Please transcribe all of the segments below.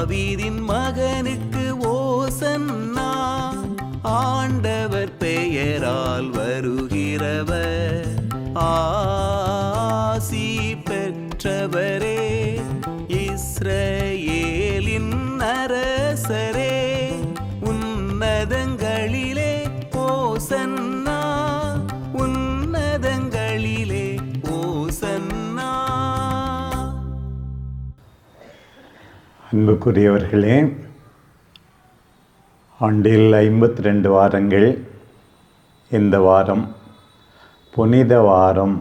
தாவீதின் மகனுக்கு ஓசன்னா, ஆண்டவர் பெயரால் வருகிறவர் ஆசி பெற்றவரே, இஸ்ரவேலின் அரசரே, உன்னதங்களிலே ஓசன்னா, உன்னதங்களிலே ஓசன்னா. அன்புக்குரியவர்களே, ஆண்டில் 52 வாரங்கள். இந்த வாரம் புனித வாரம்,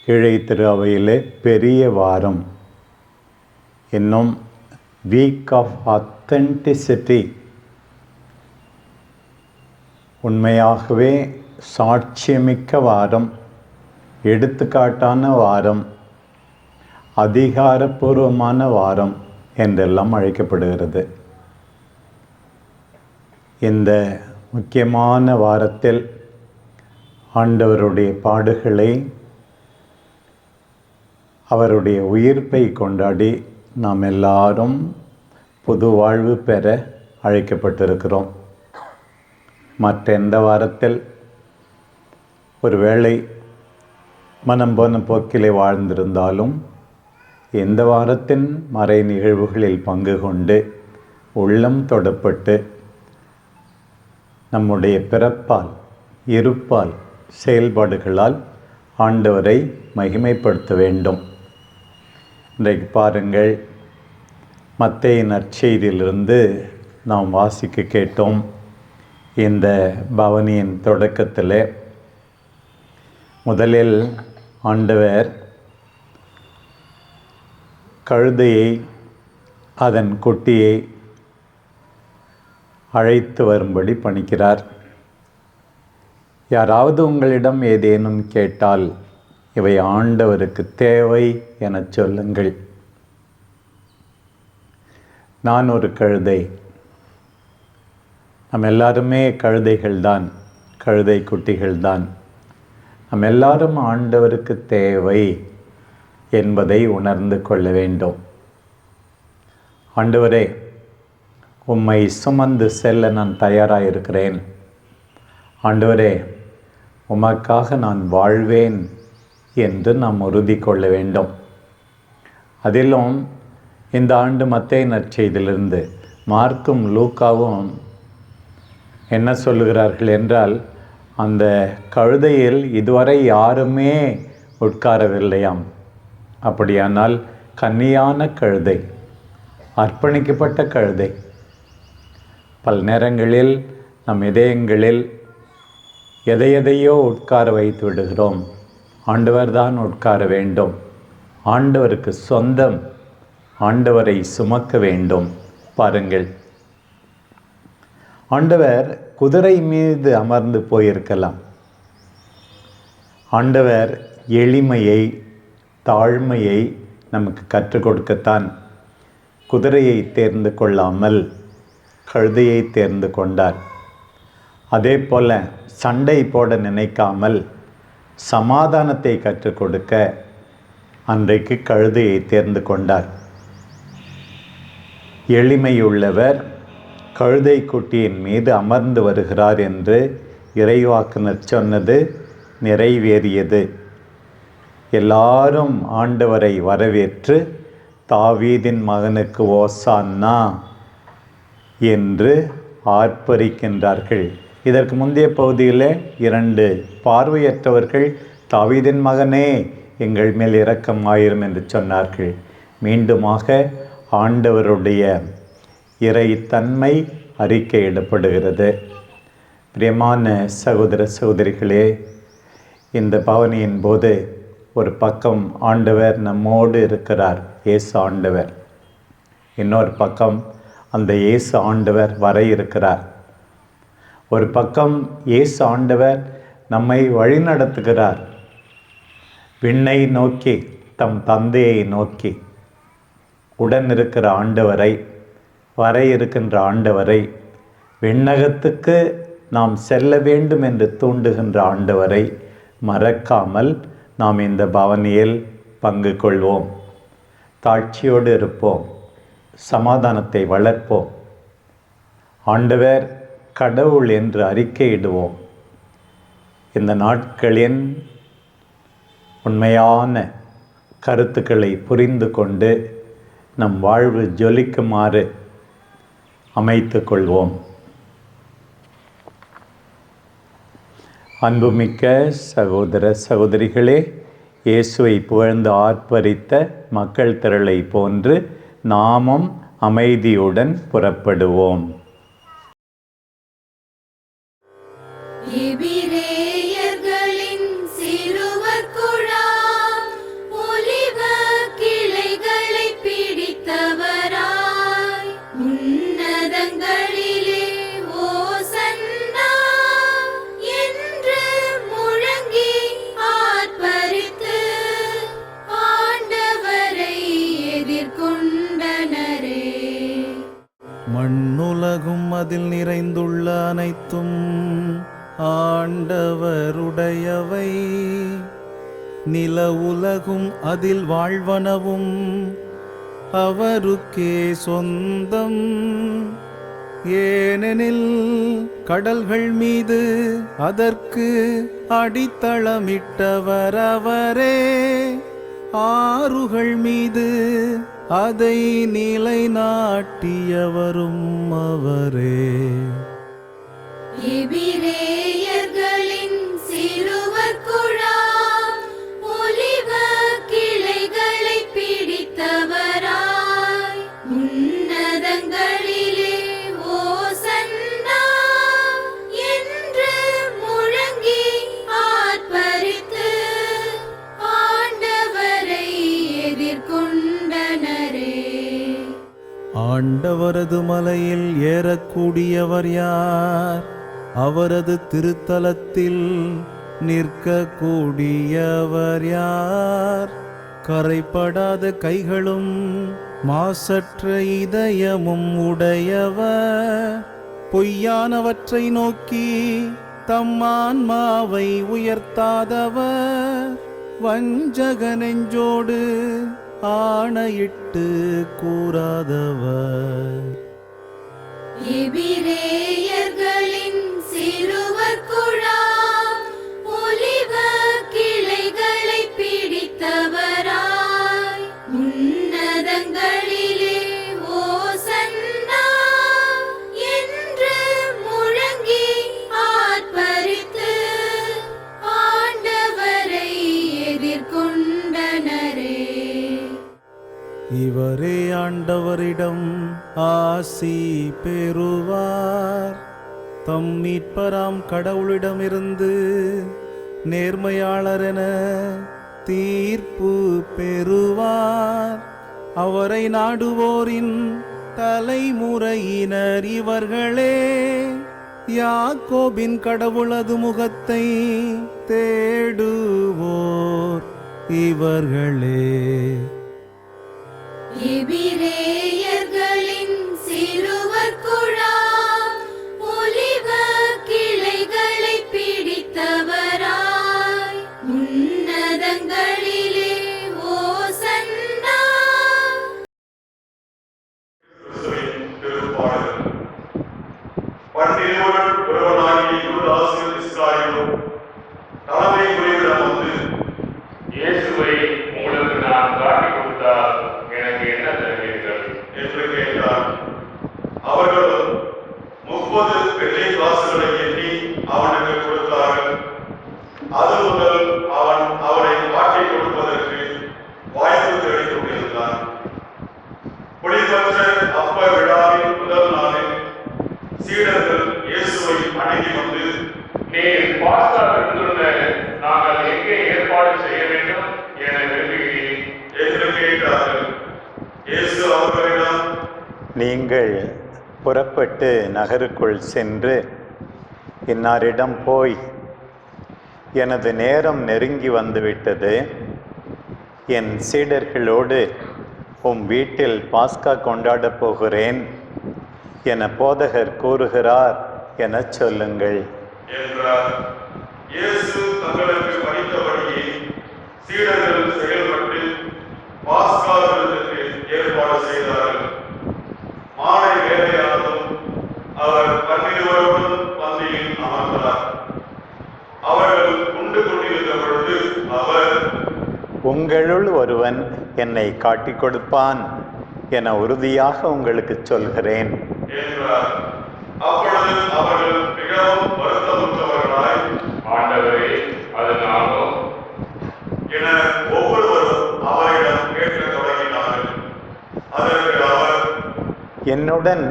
கீழை திரு அவையிலே பெரிய வாரம், இன்னும் வீக் ஆஃப் ஆத்தென்டிசிட்டி, உண்மையாகவே சாட்சியமிக்க வாரம், எடுத்துக்காட்டான வாரம், அதிகாரப்பூர்வமான வாரம் என்றெல்லாம் அழைக்கப்படுகிறது. இந்த முக்கியமான வாரத்தில் ஆண்டவருடைய பாடுகளை, அவருடைய உயிர்ப்பை கொண்டாடி நாம் எல்லாரும் புது வாழ்வு பெற அழைக்கப்பட்டிருக்கிறோம். மற்ற எந்த வாரத்தில் ஒருவேளை மனம் போன போக்கிலே வாழ்ந்திருந்தாலும், எந்த வாரத்தின் மறை நிகழ்வுகளில் பங்கு கொண்டு உள்ளம் தொடப்பட்டு நம்முடைய பிறப்பால், இருப்பால், செயல்பாடுகளால் ஆண்டவரை மகிமைப்படுத்த வேண்டும். இன்றைக்கு பாருங்கள், மத்தேயு நற்செய்தியிலிருந்து நாம் வாசிக்க கேட்டோம். இந்த பவனியின் தொடக்கத்தில் முதலில் ஆண்டவர் கழுதையை, அதன் குட்டியை அழைத்து வரும்படி பணிக்கிறார். யாராவது உங்களிடம் ஏதேனும் கேட்டால் இவை ஆண்டவருக்கு தேவை என சொல்லுங்கள். நான் ஒரு கழுதை. நம்ம எல்லாருமே கழுதைகள்தான், கழுதை குட்டிகள்தான். நம்ம எல்லாரும் ஆண்டவருக்கு தேவை என்பதை உணர்ந்து கொள்ள வேண்டும். ஆண்டவரே, உம்மை சுமந்து செல்ல நான் தயாராக இருக்கிறேன். ஆண்டவரே, உமக்காக நான் வாழ்வேன் என்று நாம் உறுதி கொள்ள வேண்டும். அதிலும் இந்த ஆண்டு மத்தேயு நற்செய்தியிலிருந்து மார்க்கும் லூக்காவும் என்ன சொல்லுகிறார்கள் என்றால், அந்த கழுதையில் இதுவரை யாருமே உட்காரவில்லையாம். அப்படியானால் கன்னியான கழுதை, அர்ப்பணிக்கப்பட்ட கழுதை. பல நேரங்களில் நம் இதயங்களில் எதையோ உட்கார வைத்து விடுகிறோம். ஆண்டவர் தான் உட்கார வேண்டும். ஆண்டவருக்கு சொந்தம். ஆண்டவரை சுமக்க வேண்டும். பாருங்கள், ஆண்டவர் குதிரை மீது அமர்ந்து போயிருக்கலாம். ஆண்டவர் எளிமையை, தாழ்மையை நமக்கு கற்றுக் கொடுக்கத்தான் குதிரையை தேர்ந்து கொள்ளாமல் கழுதையை தேர்ந்து கொண்டார். அதே போல சண்டை போட நினைக்காமல் சமாதானத்தை கற்றுக் கொடுக்க அன்றைக்கு கழுதையை தேர்ந்து கொண்டார். எளிமையுள்ளவர் கழுதை குட்டியின் மீது அமர்ந்து வருகிறார் என்று இறைவாக்குனர் சொன்னது நிறைவேறியது. எல்லாரும் ஆண்டவரை வரவேற்று தாவீதின் மகனுக்கு ஓசான்னா என்று ஆர்ப்பரிக்கின்றார்கள். இதற்கு முந்தைய பகுதியில் 2 பார்வையற்றவர்கள் தாவீதின் மகனே எங்கள் மேல் இரக்கமாயிரும் என்று சொன்னார்கள். மீண்டுமாக ஆண்டவருடைய இறைத்தன்மை அறிக்கையிடப்படுகிறது. பிரியமான சகோதர சகோதரிகளே, இந்த பவனியின் போது ஒரு பக்கம் ஆண்டவர் நம்மோடு இருக்கிறார், இயேசு ஆண்டவர். இன்னொரு பக்கம் அந்த இயேசு ஆண்டவர் வர இருக்கிறார். ஒரு பக்கம் இயேசு ஆண்டவர் நம்மை வழிநடத்துகிறார், விண்ணை நோக்கி, தம் தந்தையை நோக்கி. உடன் இருக்கிற ஆண்டவரை, வர இருக்கின்ற ஆண்டவரை, விண்ணகத்துக்கு நாம் செல்ல வேண்டும் என்று தூண்டுகின்ற ஆண்டவரை மறக்காமல் நாம் இந்த பவனியில் பங்கு கொள்வோம். தாட்சியோடு இருப்போம். சமாதானத்தை வளர்ப்போம். ஆண்டவர் கடவுள் என்று அறிக்கையிடுவோம். இந்த நாட்களின் உண்மையான கருத்துக்களை புரிந்து கொண்டு நம் வாழ்வு ஜொலிக்குமாறு அமைத்து கொள்வோம். அன்புமிக்க சகோதர சகோதரிகளே, இயேசுவை புகழ்ந்து ஆர்ப்பரித்த மக்கள் திரளை போன்று நாமும் அமைதியுடன் புறப்படுவோம். எபிரேயர்களின் சிறுவர் குழாம் ஒலிவ கிளைகளை பிடித்தவராய் உன்னதங்களிலே ஓசன்னா என்று முழங்கி ஆர்ப்பரித்து ஆண்டவரை எதிர்கொண்டனரே. மண்ணுலகும் அதில் நிறைந்துள்ள அனைத்தும் ஆண்டவருடையவை. நில உலகும் அதில் வாழ்வனவும் அவருக்கே சொந்தம். ஏனெனில் கடல்கள் மீது அதற்கு அடித்தளமிட்டவர் அவரே, ஆறுகள் மீது அதை நிலைநாட்டியவரும் அவரே. எபிரேயர்களின் சிறுவர் குழாம் ஒலிவ கிளைகளை பிடித்தவராய் உன்னதங்களிலே ஓசன்னா என்று முழங்கி ஆர்ப்பரித்து ஆண்டவரை எதிர்கொண்டனரே. ஆண்டவரது மலையில் ஏறக்கூடியவர் யார்? அவரது திருத்தலத்தில் நிற்கக்கூடியவர் யார்? கரைப்படாத கைகளும் மாசற்ற இதயமும் உடையவர், பொய்யானவற்றை நோக்கி தம் ஆன்மாவை உயர்த்தாதவர், வஞ்சக நெஞ்சோடு ஆணையிட்டு கூறாதவர். எபிரேயர்களின் சிறுவர் குழாம் ஒலிவ கிளைகளை பிடித்தவராய் உன்னதங்களிலே ஓசன்னா என்று முழங்கி ஆர்ப்பரித்து ஆண்டவரை எதிர்கொண்டனரே. இவரே ஆண்டவரிடம் ஆசி பெறுவார். தம் மீட்பராம் கடவுளிடமிருந்து நேர்மையாளரென தீர்ப்பு பெறுவார். அவரை நாடுவோரின் தலைமுறையினர் இவர்களே. யாக்கோபின் கடவுளது முகத்தை தேடுவோர் இவர்களே. எபிரேயர்களின் சிறுவர் குழாம் ஒலிவ கிளைகளை பிடித்தவராய் உன்னதங்களிலே ஓசன்னா. பன்னிருவர் ஒருவனாகிய யூதாசு இஸ்ராயேலும் தலைமை குருவிடம் வந்து, இயேசுவை உங்களுக்கு நான் காட்டிக் கொடுத்தால் எனக்கு என்ன தருவீர்கள் என்று கேட்டார். அவர்களும் 30 வெள்ளி காசுகளை எண்ணி அவனுக்கு கொடுத்தார்கள். அது முதல் அவன் அவரை காட்டிக் கொடுப்பதற்கு வாய்ப்பு தேடிக் கொண்டிருந்தான். புலிபற்ற அப்ப விழாவின் முதல் நாளில் சீடர்கள் இயேசுவை அணுகி வந்து, நீர் பாஸ்கா விருந்துள்ள நாங்கள் எங்கே ஏற்பாடு செய்ய வேண்டும் என விரும்புகிறீர் என்று கேட்டார்கள். இயேசு அவர்களிடம், நீங்கள் புறப்பட்டு நகருக்குள் சென்று இன்னாரிடம் போய், எனது நேரம் நெருங்கி வந்துவிட்டது, என் சீடர்களோடு வீட்டில் பாஸ்கா கொண்டாடப் போகிறேன் என போதகர் கூறுகிறார் எனச் சொல்லுங்கள் என்றார். இயேசு தங்களுக்கு பணித்தபடியே சீடர்கள் செயல்பட்டு பாஸ்கா விருந்துக்கு ஏற்பாடு செய்தார்கள். உங்களுள் ஒருவன் என்னை காட்டிக் கொடுப்பான் என உறுதியாக உங்களுக்கு சொல்கிறேன் என்றார். அப்பொழுது அவர்கள் மிகவும் வருத்தமுற்றவர்களாய், ஆண்டவரே, அது நானோ என ஒவ்வொருவரும் அவரிடம் கேட்கத் தொடங்கினார்கள். அதற்கு அவர், என்னுடன்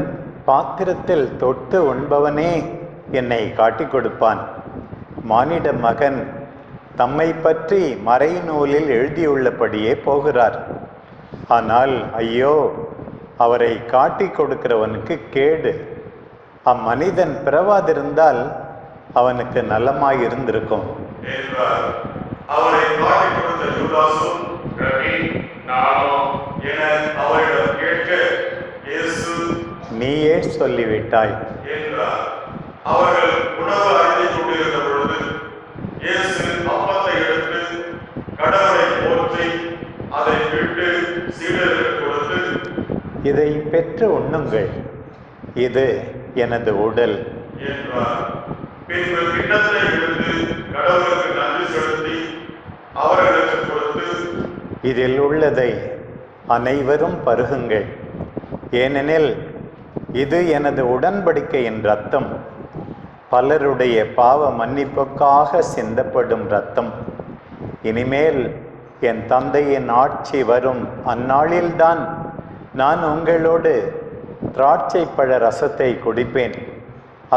பாத்திரத்தில் தொட்டு உண்பவனே என்னை காட்டிக் கொடுப்பான். மானிட மகன் தம்மை பற்றி மறைநூலில் எழுதியுள்ளபடியே போகிறார். ஆனால் ஐயோ, அவரை காட்டிக் கொடுக்கிறவனுக்கு கேடு. அம்மனிதன் பிறவாதிருந்தால் அவனுக்கு நலமாயிருந்திருக்கும் என்றார். அவரை காட்டிக் கொடுத்த யூதாசும், ரவி, நானோ என அவரிடம் கேட்க, இயேசு நீயே சொல்லிவிட்டாய் என்றார். அவர்கள் உணவு அருந்திக் கொண்டிருந்த பொழுது இயேசு அப்பத்தை எடுத்து கடவுளை போற்றி அதை விட்டு சீடர்களுக்கு கொடுத்து, இதை பெற்று உண்ணுங்கள், இது எனது உடல். என்றார். பின்பு கிண்ணத்தை எடுத்து கடவுளுக்கு நன்றி செலுத்தி அவர்களுக்கு கொடுத்து, இதில் உள்ளதை அனைவரும் பருகுங்கள், ஏனெனில் இது எனது உடன்படிக்கையின் இரத்தம், பலருடைய பாவ மன்னிப்புக்காக சிந்தப்படும் இரத்தம். இனிமேல் என் தந்தையின் ஆட்சி வரும் அந்நாளில்தான் நான் உங்களோடு திராட்சை பழ ரசத்தை குடிப்பேன்,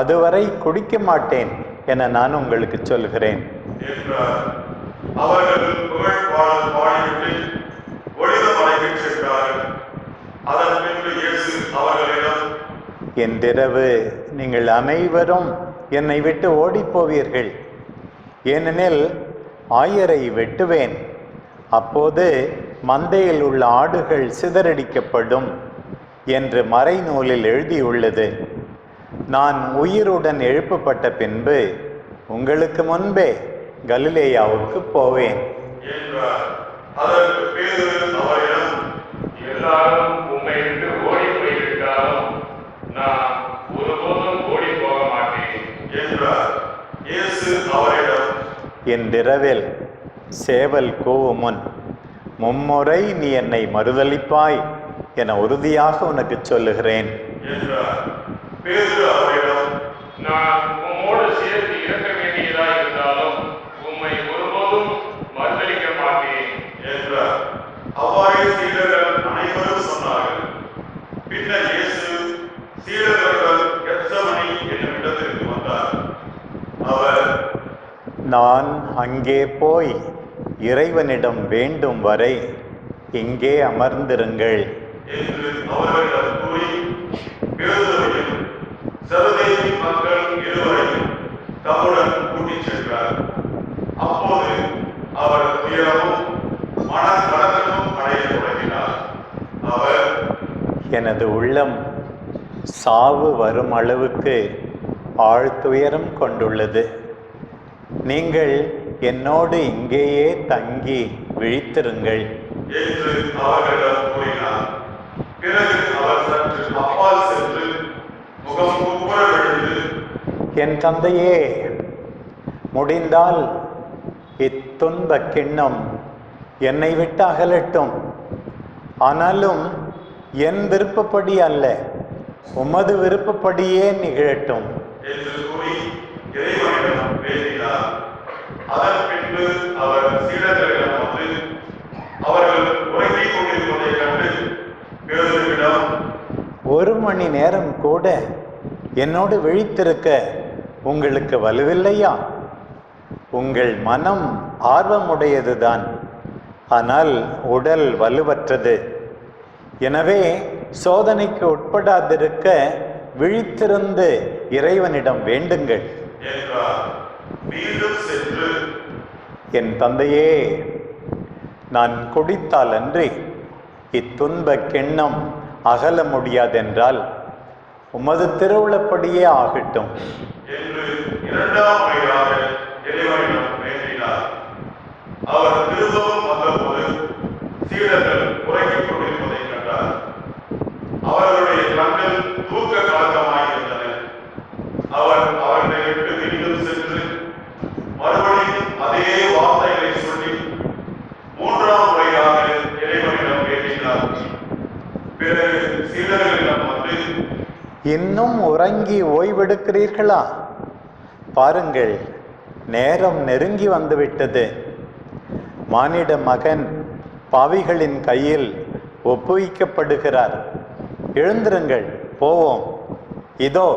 அதுவரை குடிக்க மாட்டேன் என நான் உங்களுக்கு சொல்கிறேன் என்றார். அவர்கள் புகழ் பாடல் பாடிவிட்டு ஒளித மலைக்கு சென்றார்கள். அதன் பின்பு இயேசு அவர்களிடம், என்றிரவு நீங்கள் அனைவரும் என்னை விட்டு ஓடிப்போவீர்கள், ஏனெனில் ஆயரை வெட்டுவேன், அப்போது மந்தையில் உள்ள ஆடுகள் சிதறடிக்கப்படும் என்று மறைநூலில் எழுதியுள்ளது. நான் உயிருடன் எழுப்பப்பட்ட பின்பு உங்களுக்கு முன்பே கலிலேயாவுக்கு போவேன் என்றார். அதற்கு பேதுரு அவரிடம், எல்லாரும் உம்மை விட்டு ஓடி போய்விட்டாலும் நான் ஒருபோதும் ஓடி போக மாட்டேன் என்றார். இயேசு அவரிடம், என்றிரவில் சேவல் கூவும் முன் மும்முறை நீ என்னை மறுதலிப்பாய் என உறுதியாக உனக்கு சொல்லுகிறேன் என்றார். பேதுரு அவரிடம், நான் உம்மோடு சேர்த்து இறக்க வேண்டியதா இருந்தாலும் உம்மை ஒருபோதும் மறுதலிக்க மாட்டேன் என்றார். அவ்வாறே சீடர்கள் அனைவரும் சொன்னார்கள். பின்னர் இயேசு சீடர்களுடன் கெத்சமனி என்னும் இடத்திற்கு வந்தார். அவர், நான் அங்கே போய் இறைவனிடம் வேண்டும் வரை இங்கே அமர்ந்திருங்கள் என்று அவர்களிடம் கூறி பேதுருவையும் செபதேயு மக்கள் இருவரையும் தம்முடன் கூட்டிச் சென்றார். அப்போது அவர் துயரமும் மனக்கலக்கமும் அடையத் தொடங்கினார். அவர், எனது உள்ளம் சாவு வரும் அளவுக்கு ஆழ்துயரம் கொண்டுள்ளது, நீங்கள் என்னோடு இங்கேயே தங்கி விழித்திருங்கள் என்று அவர்களிடம் கூறினார். பிறகு அவர் சற்று அப்பால் சென்று முகம் குப்புற விழுந்து, என் தந்தையே, முடிந்தால் இத்துன்ப கிண்ணம் என்னை விட்டு அகலட்டும், ஆனாலும் என் விருப்பப்படி அல்ல, உமது விருப்பப்படியே நிகழட்டும் என்று கூறி இறைவனிடம் வேண்டினார். அதன் பின்பு அவர் சீடர்களிடம் வந்து அவர்கள் உறங்கிக் கொண்டிருப்பதைக் கண்டு பேதுருவிடம், 1 மணி நேரம் கூட என்னோடு விழித்திருக்க உங்களுக்கு வலுவில்லையா? உங்கள் மனம் ஆர்வமுடையதுதான், ஆனால் உடல் வலுவற்றது. எனவே சோதனைக்கு உட்படாதிருக்க விழித்திருந்து இறைவனிடம் வேண்டுங்கள் என்றார். மீண்டும் சென்று, என் தந்தையே, நான் குடித்தால் அன்றி இத்துன்ப கிண்ணம் அகல முடியாதென்றால் உமது திருவுளப்படியே ஆகட்டும் என்று 2ஆம் முறையாக இறைவனிடம் வேண்டினார். அவர் திரும்பவும் வந்தபோது சீடர்கள் உறங்கிக் கொண்டிருப்பதைக் கண்டார். அவர்களுடைய கண்கள் தூக்க கலக்கமாயிருந்தன. அவர் அவர்களை விட்டு மீண்டும் சென்று மறுபடியும் அதே வார்த்தைகளை சொல்லி 3ஆம் இன்னும் உறங்கி ஓய்வெடுக்கிறீர்களா? பாருங்கள், நேரம் நெருங்கி வந்துவிட்டது. மானிட மகன் பாவிகளின் கையில் ஒப்புவிக்கப்படுகிறார். எழுந்திருங்கள், போவோம். இதோ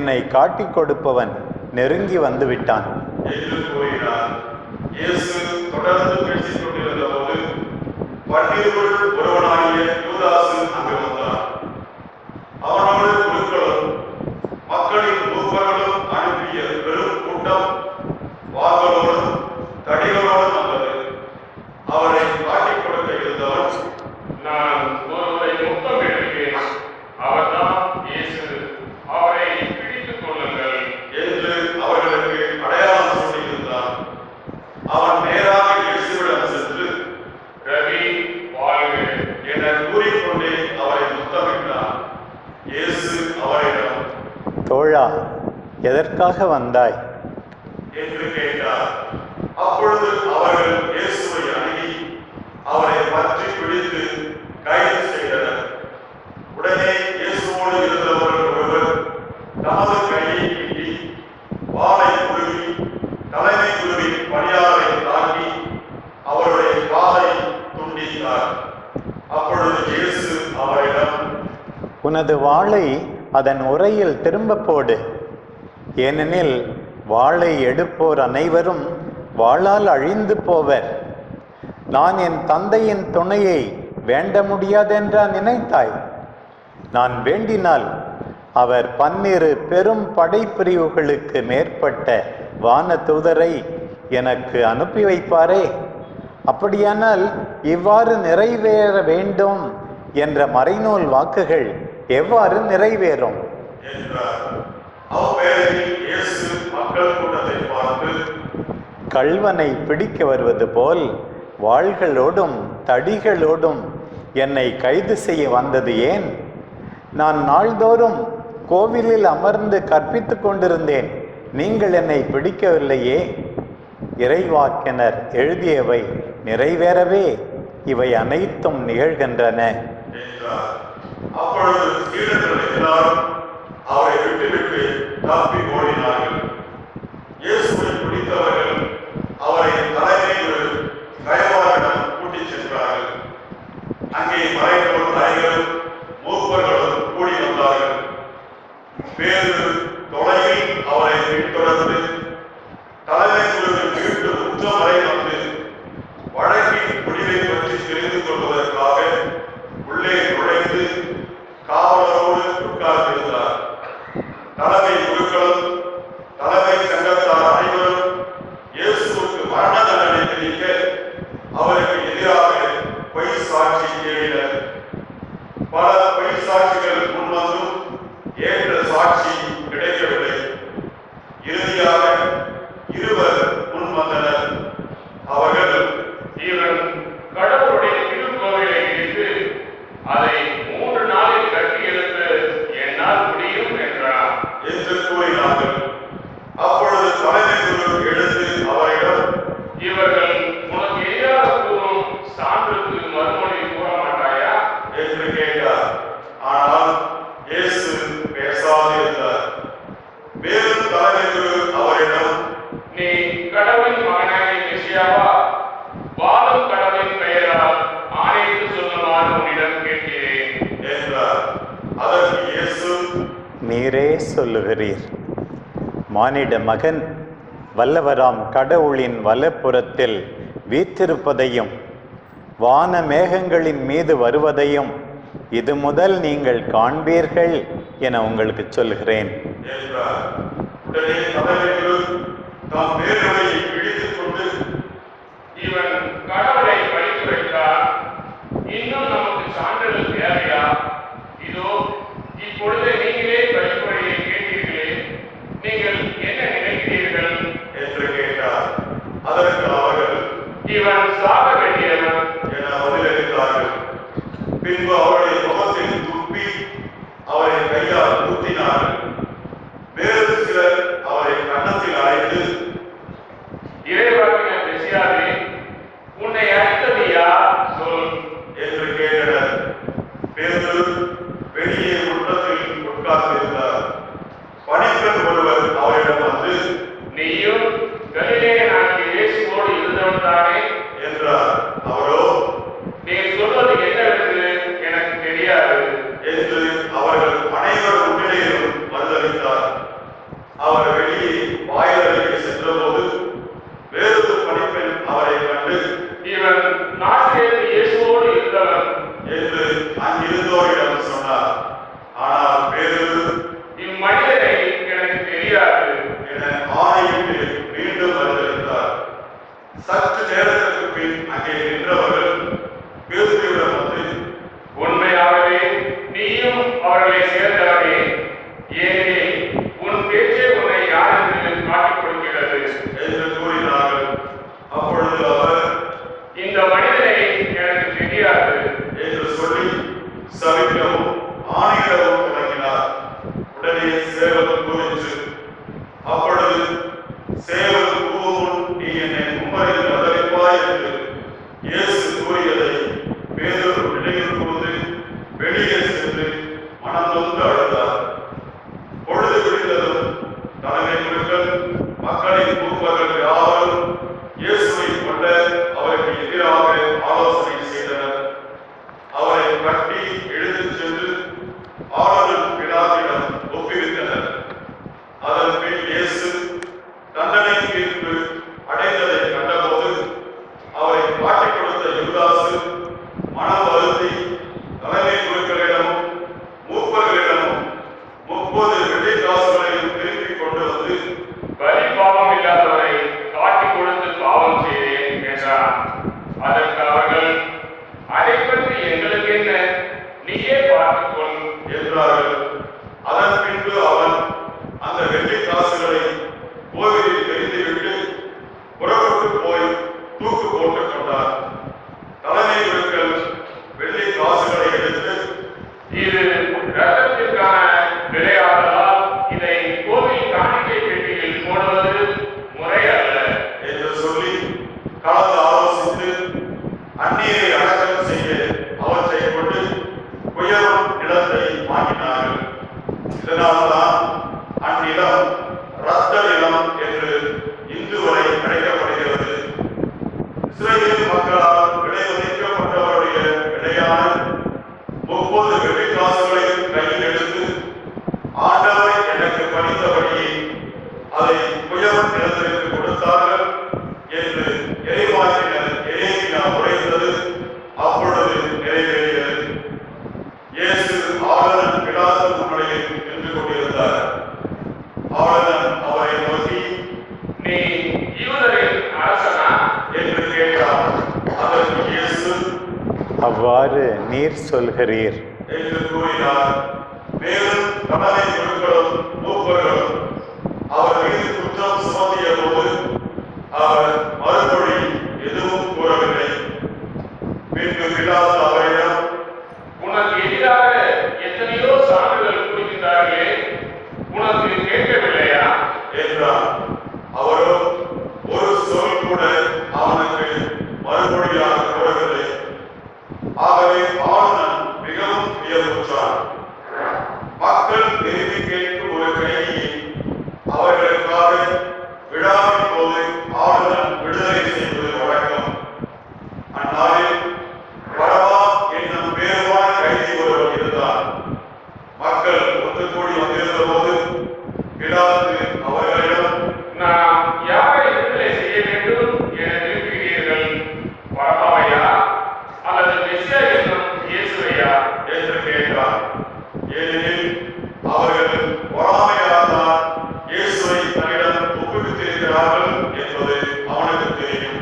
என்னை காட்டிக் கொடுப்பவன் நெருங்கி வந்து விட்டான் என்று கூறினார். இயேசு தொடர்ந்து பேசிக் கொண்டிருந்த போது 12 ஒருவனாகிய யூதாசு அங்கு வந்தான். அவனோடு குருக்களும் மக்களின் மூப்பர்களும் அனுப்பிய பெரும் கூட்டம் வாள்களோடும் தடிகளோடும் வந்தது. அவரை காட்டிக் கொடுக்க இருந்தவன், நான் ஒருவரை முத்தம் எடுக்கிறேன், அவர்தான் இயேசு, அவரை பிடித்துக் கொள்ளுங்கள் என்று அவர்களுக்கு அடையாளம் சொல்லியிருந்தான். அவன் நேராக இயேசுவிடம் சென்று, ரவி வாழ்க என கூறிக்கொண்டே அவரை முத்தமிட்டான். இயேசு அவரிடம், தோழா, எதற்காக வந்தாய் என்று கேட்டார். அப்பொழுது அவர்கள் இயேசுவை அணுகி அவரை பற்றி பிடித்து கைது செய்தனர். உடனே இயேசுவோடு இருந்தவர்கள் ஒருவர் தமது கையை நீட்டி வாளை உருவி தலைமை குருவின் பணியாளரை தாக்கி அவருடைய காலை துண்டித்தார். அப்பொழுது இயேசு அவரிடம், உனது வாளை அதன் உரையில் திரும்ப போடு. ஏனெனில் வாளை எடுப்போர் அனைவரும் வாளால் அழிந்து போவர். நான் என் தந்தையின் துணையை வேண்ட முடியாதென்றா நினைத்தாய்? நான் வேண்டினால் அவர் 12 பெரும் படைப்பிரிவுகளுக்கு மேற்பட்ட வான தூதரை எனக்கு அனுப்பி வைப்பாரே. அப்படியானால் இவ்வாறு நிறைவேற வேண்டும் என்ற மறைநூல் வாக்குகள் எவ்வாறு நிறைவேறும் என்றார். அவ்வேளையில் இயேசு மக்கள் கூட்டத்தை பார்த்து, கள்வனை பிடிக்க வருவது போல் வாள்களோடும் தடிகளோடும் என்னை கைது செய்ய வந்தது ஏன்? நான் நாள்தோறும் கோவிலில் அமர்ந்து கற்பித்துக் கொண்டிருந்தேன், நீங்கள் என்னை பிடிக்கவில்லையே. இறைவாக்கினர் எழுதியவை நிறைவேறவே இவை அனைத்தும் நிகழ்கின்றன என்றார். அப்பொழுது சீடர்கள் எல்லாரும் அவரை விட்டுவிட்டு தப்பி ஓடினார்கள். இயேசுவை பிடித்தவர்கள் அவரை தலைமை ஒரு கயவாரிடம் கூட்டிச் சென்றார்கள். அங்கே மறைநூல் அறிஞரும் மூப்பர்களும் கூடி வந்தார்கள். பேதுரு தொலைவில் அவரை பின்தொடர்ந்து தலைமை குருவின் வீட்டு உச்சம் வரை வந்து வழக்கின் முடிவை பற்றி தெரிந்து கொள்வதற்காக உள்ளே நுழைந்து காவலரோடு உட்கார்ந்திருந்தார். தலைமை குருக்களும் தலைமை சங்கத்தார் அனைவரும் இயேசுவுக்கு மரண தண்டனை விதிக்க அவருக்கு எதிராக பொய் சாட்சி தேடினர். பல பொய் சாட்சிகள் முன்வந்தும் ஏற்ற சாட்சி கிடைக்கவில்லை. இறுதியாக 2 முன்வந்தனர். அவர்கள், இவன் கடவுளுடைய திருக்கோவிலை இடித்து அதை 3 நாளில் கட்டி எழுப்ப என்னால் முடியும் என்றார் என்று கூறினார்கள். அப்பொழுது தலைமை குரு எழுந்து அவரிடம், இவர்கள் உனக்கு எதிராக கூறும் சான்றுக்கு மறுமொழி கூற மாட்டாயா என்று கேட்டார். ஆனால் இயேசு பேசாதிருந்தார். மேலும் தலைமை குரு அவரிடம், நீ கடவுளின் மகனாகிய மெசியாவா? வாழும் கடவுளின் பெயரால் ஆணையிட்டு சொல்லுமாறு உன்னிடம் கேட்கிறேன் என்றார். அதற்கு இயேசு, நீரே சொல்லுகிறீர். மானிட மகன் வல்லவராம் கடவுளின் வலப்புறத்தில் வீற்றிருப்பதையும் வான மேகங்களின் மீது வருவதையும் இது முதல் நீங்கள் காண்பீர்கள் என உங்களுக்கு சொல்கிறேன் என்றார். உடனே தலைமை குரு தாம் வேறுடையை பிடித்துக் கொண்டு, இவன் கடவுளை பழித்துரைத்தார். இன்னும் நமக்கு சான்றிதழ் தேவையா? இதோ இப்பொழுது நீங்களே பழிப்புரையை கேட்டீர்களே, நீங்கள் என்ன நினைக்கிறீர்கள் என்று கேட்டார். அதற்கு அவர்கள், இவன் சாக வேண்டியவன் என பதிலளித்தார்கள். பின்பு அவருடைய முகத்தில் துப்பி அவரை கையால் ஊற்றினார்கள். வேறு சிலர் அவரை கன்னத்தில் அறைந்து, இறைவாக்கினர் மெசியாவே, உன்னை அழைத்தது யார் சொல் என்று கேட்டனர். பேதுரு வெளியே முற்றத்தில் உட்கார்ந்திருந்தார். அங்கே நின்றவர்கள் பேதுருவிடம் வந்து, உண்மையாகவே நீயும் அவர்களை சேர்ந்தவனே, ஏனெனில் உன் பேச்சே உன்னை யார் என்று காட்டிக் கொடுக்கிறது என்று கூறினார்கள். அப்பொழுது அவர், இந்த மனிதனை எனக்கு தெரியாது என்று சொல்லி சபிக்கவும் ஆணையிடவும் தொடங்கினார். உடனே சேவல் கூறிற்று. அப்பொழுது சேவல் கூவும், நீ என்னை மும்மறையில் மறுதலிப்பாய் என்று இயேசு கூறியதை பேதுரு நினைவு கூர்ந்து வெளியே சென்று மனம் நொந்து அழுதார். பொழுது விடிந்ததும் தலைமை குருக்கள் மக்களின் மூப்பர்கள் யாவரும் இயேசுவை கொல்ல அவருக்கு எதிராக ஆலோசனை செய்தனர். அவரை கட்டி இழுத்துச் சென்று ஆளுநர் பிலாத்திடம் ஒப்புவித்தனர். அதன் பின் இயேசு தண்டனை தீர்ப்பு அடைந்ததை கண்டபோது அவரை காட்டிக் கொடுத்த யூதாசு மனம் வருந்தி தலைமை குருக்களிடமும் மூப்பர்களிடமும் 30 வெள்ளிக்காசுகளையும் திருப்பிக் கொண்டு வந்து, பலி பாவம் இல்லாதவரை காட்டிக் கொடுத்து பாவம் செய்தேன் என்றார். அதற்கு அவர்கள், அதை பற்றி எங்களுக்கு என்ன, நீயே பார்த்துக்கொள் என்றார்கள். அதன் பின்பு அவன் அந்த வெள்ளிக்காசுகளை கோவிலில் எறிந்துவிட்டு புறப்பட்டு போய் தூக்கு போட்டுக் கொண்டார். தலைமை குருக்கள் வெள்ளிக்காசுகளை எடுத்து, இது ரத்தத்திற்கான விளையாடலால் இதை கோவில் காணிக்கை பெட்டியில் போடுவது முறையல்ல என்று சொல்லி கலந்து ஆலோசித்து அந்நியரை அடக்கம் செய்ய அவற்றை கொண்டு உயரும் நிலத்தை வாங்கினார்கள். இதனால்தான் அந்நிலம் இரத்த நிலம் என்று இன்று வரை அழைக்கப்படுகிறது. இஸ்ரவேல் மக்களால் விளைவிக்கப்பட்டவருடைய விலையான 30 வெள்ளிக்காசுகளையும் கையில் எடுத்து, ஆண்டவர் எனக்கு பணித்தபடியே அதை உயரும் நிலத்திற்கு கொடுத்தார்கள் என்று எரிவாக்கினர் எரேமியா உரைத்தது அப்பொழுது நிறைவேறியது. இயேசு ஆளுநர் பிலாத்து முன்னிலையில் நின்று கொண்டிருந்தார். ஆளுநர் அவரை நோக்கி, நீ யூதரின் அரசனா என்று கேட்டார். அதற்கு இயேசு, அவ்வாறு நீர் சொல்கிறீர் என்று கூறினார். மேலும் தலைமை குருக்களும் மூப்பர்களும் அவர் மீது குற்றம் சுமத்திய போது அவர் மறுமொழி எதுவும் கூறவில்லை. பின்பு பிலாத்து அவரிடம், உனக்கு எதிராக எத்தனையோ சான்றுகள் கூறுகின்றார்களே, உனக்கு கேட்கவில்லையா என்றார். அவரோ ஒரு சொல் கூட அவனுக்கு மறுமொழியாக கூறவில்லை. ஆகவே ஆளுநர் மிகவும் வியப்புற்றார். மக்கள் திரும்பி கேட்கும் ஒரு கைதியை அவர்களுக்காக விழாவின் போது ஆளுநர் விடுதலை செய்வது வழக்கம். அந்நாளில் பரவா என்னும் பேருவான கைதி ஒருவர் இருந்தார். மக்கள் ஒன்று கூடி வந்திருந்த போது பிலாத்து அவர்களிடம், நாம் யாரை விடுதலை செய்ய வேண்டும் என விரும்புகிறீர்கள், பரபாவையா அல்லது மெசியா என்னும் இயேசுவையா என்று கேட்டார். ஏனெனில் அவர்கள் பொறாமையால்தான் இயேசுவை தன்னிடம் ஒப்புவித்திருக்கிறார்கள் என்பது அவனுக்கு தெரியும்.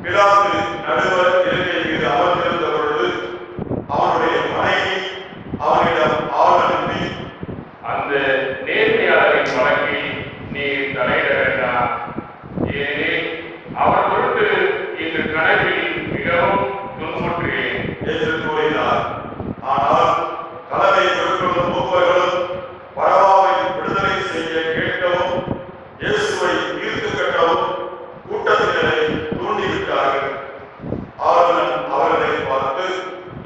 பிலாத்து நடுவர் இருக்கை மீது அமர்ந்திருந்த பொழுது அவனுடைய மனைவி அவனிடம் ஆள் அனுப்பி, அந்த நேர்மையாளரின் வழக்கில் நீ தலையிட வேண்டாம், ஏனெனில் அவர் பொருட்டு இன்று கனவில் மிகவும் துன்புற்றேன் என்று கூறினார். ஆனால் தலைமை குருக்களும் மூப்பர்களும் பரவாவை விடுதலை செய்ய கேட்கவும் இயேசுவை தீர்த்து கட்டவும் கூட்டத்தினரை தூண்டிவிட்டார்கள். ஆளுநர் அவர்களை பார்த்து,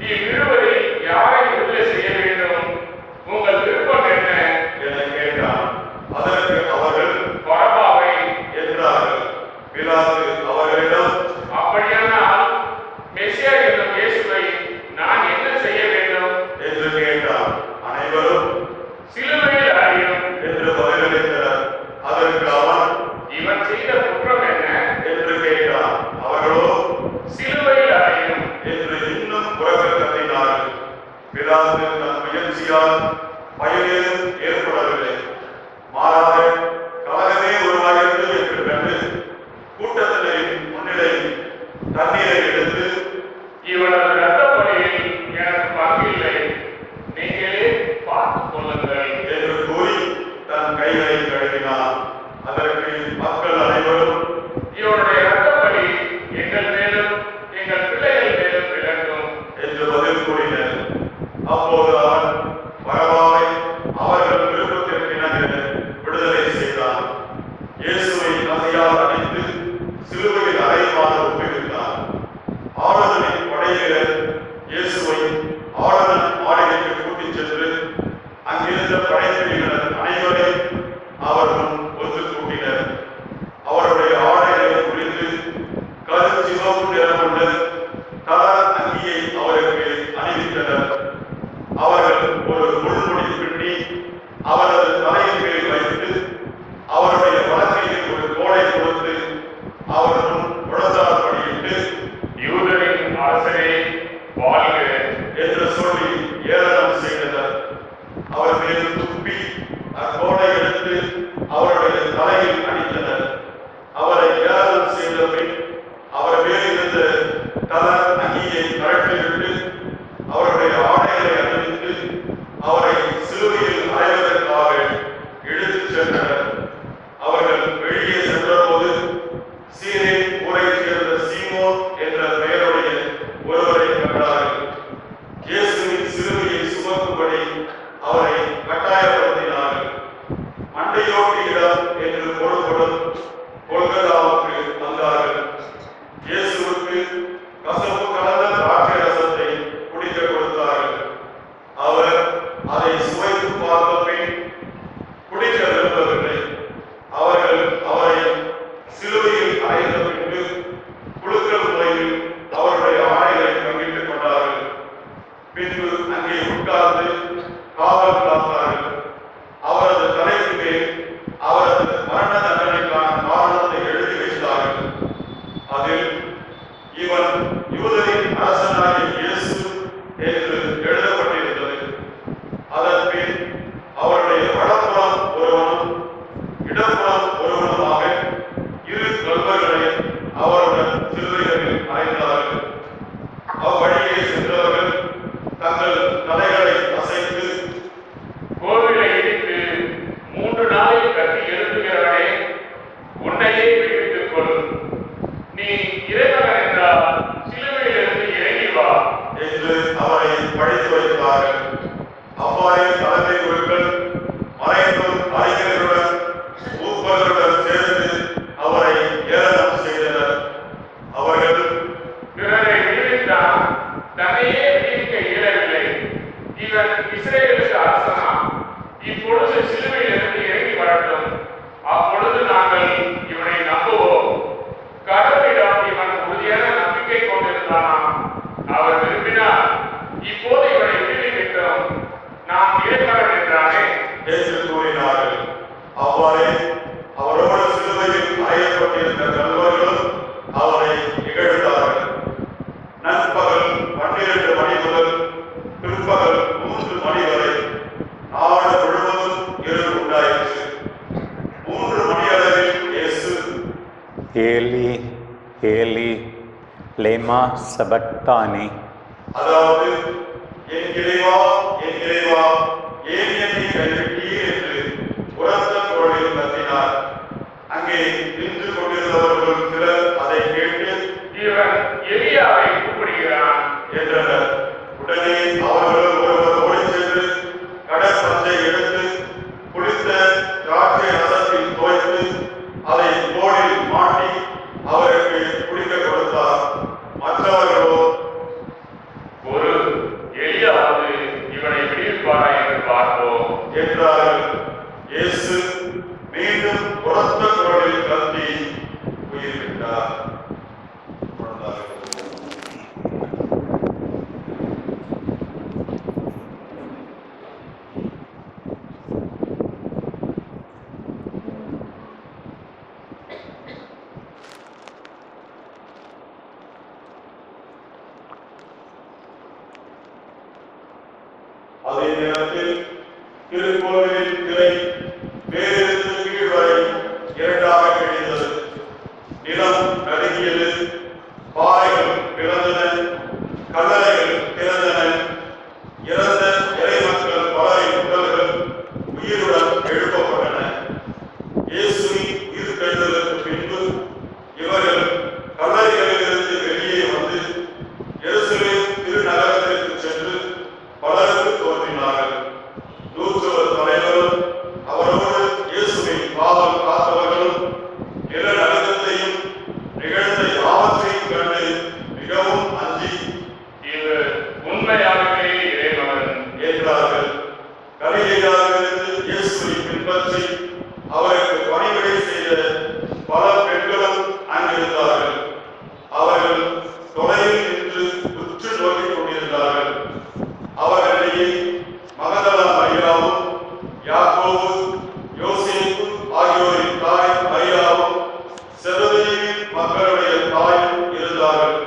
இவ்விருவரில் யாரை விடுதலை செய்ய வேண்டும், உங்கள் விருப்பம் என்ன என கேட்டார். அதற்கு அவர்கள் பரபாவை என்று அதற்கு மக்கள் அனைவரும், இவருடைய இரத்தப்பழி எங்கள் மேலும் எங்கள் பிள்ளைகள் மேலும் விளங்கும் என்று பதில் கூறினர். அப்போது அவன் பரபாவை அவர்கள் விருப்பத்திற்கு இணங்க விடுதலை செய்தான். இயேசுவை கசையால் அடித்து சிலுவையில் அறையுமாறு ஒப்புவித்தார். ஆளுநரின் படையினர் இயேசுவை ஆளுநர் மாளிகைக்கு கூட்டிச் சென்று அங்கிருந்த படைப்பிரிவினர் அனைவரையும் அவர் முன் ஒன்று கூட்டினர். அவருடைய ஆடைகளை குறித்து கருஞ்சிவப்பு நிறமுள்ள கலர் அங்கியை அவருக்கு அணிவித்தனர். அவர்கள் ஒரு முள்முடி பின்னி அவரது தலையின் மேல் வைத்து அவருடைய வலக்கையில் ஒரு கோலை கொடுத்து அவர் முன் முழந்தார்படியிட்டு, யூதரின் அரசரே வாழ்க என்று சொல்லி ஏளனம் செய்தனர். அவர் மீது துப்பி அக்கோலை எடுத்து அவருடைய தலையில் அடித்தனர். அவரை ஏளனம் செய்த பின் அவர் மேலிருந்த கலர் அங்கியை கழற்றிவிட்டு அவருடைய ஆடைகளை அணிவித்து அவரை சிலுவையில் அறைவதற்காக இழுத்துச் சென்றனர். அவர்கள் வெளியே சென்றபோது சீரே ஊரைச் சேர்ந்த சீமோன் என்ற பெயருடைய ஒருவரை கண்டார்கள். இயேசுவின் சிலுவையை சுமக்கும்படி அவரை கட்டாயப்படுத்தினார்கள். மண்டையோட்டு இடம் என்று பொருள்படும் கொல்கத்தாவுக்கு வந்தார்கள். இயேசுவுக்கு கசப்பு கலந்த திராட்சை ரசத்தை குடிக்க கொடுத்தார்கள். அவர் அதை சுவைத்து பார்த்த பின் குடிக்க விரும்பவில்லை. அவர்கள் அவரை சிலுவையில் அறைந்த பின்பு குலுக்கல் முறையில் அவருடைய ஆடைகளை பங்கிட்டுக் கொண்டார்கள். பின்பு அங்கே உட்கார்ந்து காவல் காத்தார்கள். அவரது தலைக்கு மேல் அவரது மரண தண்டனைக்கான காரணத்தை எழுதி வைத்தார்கள். அதில் இவன் யூதரின் அரசனாகிய இயேசு என்று எழுதப்பட்டிருந்தது. அதன் பின் அவருடைய வலப்புறம் ஒருவனும் இடப்புறம் ஒருவனுமாக இரு கல்வர்களை அவருடன் சிலுவைகளில் அறைந்தார்கள். அவ்வழியே சென்றவர்கள் தங்கள் தலைகளை அசைத்து, கோவிலை இடித்து 3 நாளில் கட்டி எழுப்புகிறவனே, உன்னையே விடுவித்துக் கொள். நீ இறைவன் என்றால் சிலுவையிலிருந்து இறங்கி வா என்று அவரை பழித்து வைத்தார்கள். அவ்வாறே தலைமை குருக்கள் மறைந்தும் அறிஞர்களுடன் மூப்பர்களுடன் சேர்ந்து அவரை ஏளனம் செய்தனர். அவர்கள், பிறரை விடுவித்தான், தன்னையே விடுவிக்க இயலவில்லை. இவன் இஸ்ரேலுக்கு அரசனா? இப்பொழுது சிலுவையிலிருந்து இறங்கி வரட்டும். அப்பொழுது நாங்கள் இவனை நம்புவோம். கடவுளிடம் இவன் உறுதியான நம்பிக்கை கொண்டிருந்தானா? அவர் விரும்பினார் இப்போது இவனை விடுவிக்கிட்டோம். நாம் இறைவன் என்றானே என்று கூறினார்கள். அவ்வாறே அவரோடு சிலுவையில் அறையப்பட்டிருந்த கல்வர்களும் அவரை இகழ்ந்தார்கள். நண்பகல் 12 மணி முதல் பிற்பகல் 3 மணி வரை நாடு முழுவதும் இருள் உண்டாயிற்று. 3 மணி அளவில் இயேசு, ஏலி ஏலி லேமா சபக்தானி, அதாவது என் இறைவா ஏன் என்னை கைவிட்டீர் என்று உரத்த குரலில் கத்தினார். அங்கே நின்று கொண்டிருந்தவர்கள் சிலர் அதை கேட்டு, இவன் எலியாவை கூப்பிடுகிறான் என்றனர். உடனே அவர்கள் ஒருவர் ஓடி சென்று கடற்பஞ்சை எடுத்து குளித்த திராட்சை ரசத்தில் தோய்த்து அதை தோளில் மாட்டி அவருக்கு குடிக்க கொடுத்தார். மற்றவர்களோ, ஒரு எலியாவது இவனை விடுவிப்பாரா என்று பார்ப்போம் என்றார்கள். இயேசு மீண்டும் உரத்த குரலில் கத்தி உயிர் விட்டார். பெண்களும் அங்கிருந்தார்கள். அவர்கள் தொலைவில் நின்று உற்று நோக்கிக் கொண்டிருந்தார்கள். அவர்களிடையே மகதலா மரியாவும் யாக்கோபு, யோசேப்பு ஆகியோரின் தாய் மரியாவும் செபதேயுவின் மக்களுடைய தாயும் இருந்தார்கள்.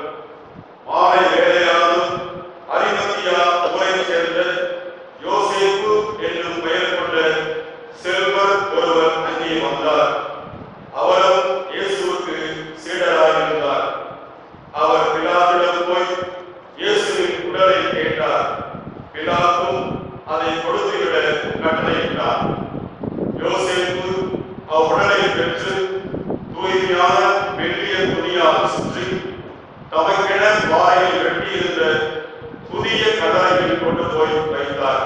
மாலை வேளையானதும் அரிமத்தியா ஊரைச் சேர்ந்த யோசேப்பு என்னும் பெயர் கொண்ட செல்வர் ஒருவர் அங்கே வந்தார். அவரும் இயேசுவுக்கு சீடராயிருந்தார். அவர் பிலாத்திடம் போய் இயேசுவின் உடலை கேட்டார். பிலாத்தும் அதை கொடுத்துவிட கட்டளையிட்டார். யோசேப்பு அவ்வுடலை பெற்று தூய்மையான மெல்லிய துணியால் சுற்றி தமக்கென வாயில் வெட்டியிருந்த புதிய கல்லறையில் கொண்டு போய் வைத்தார்.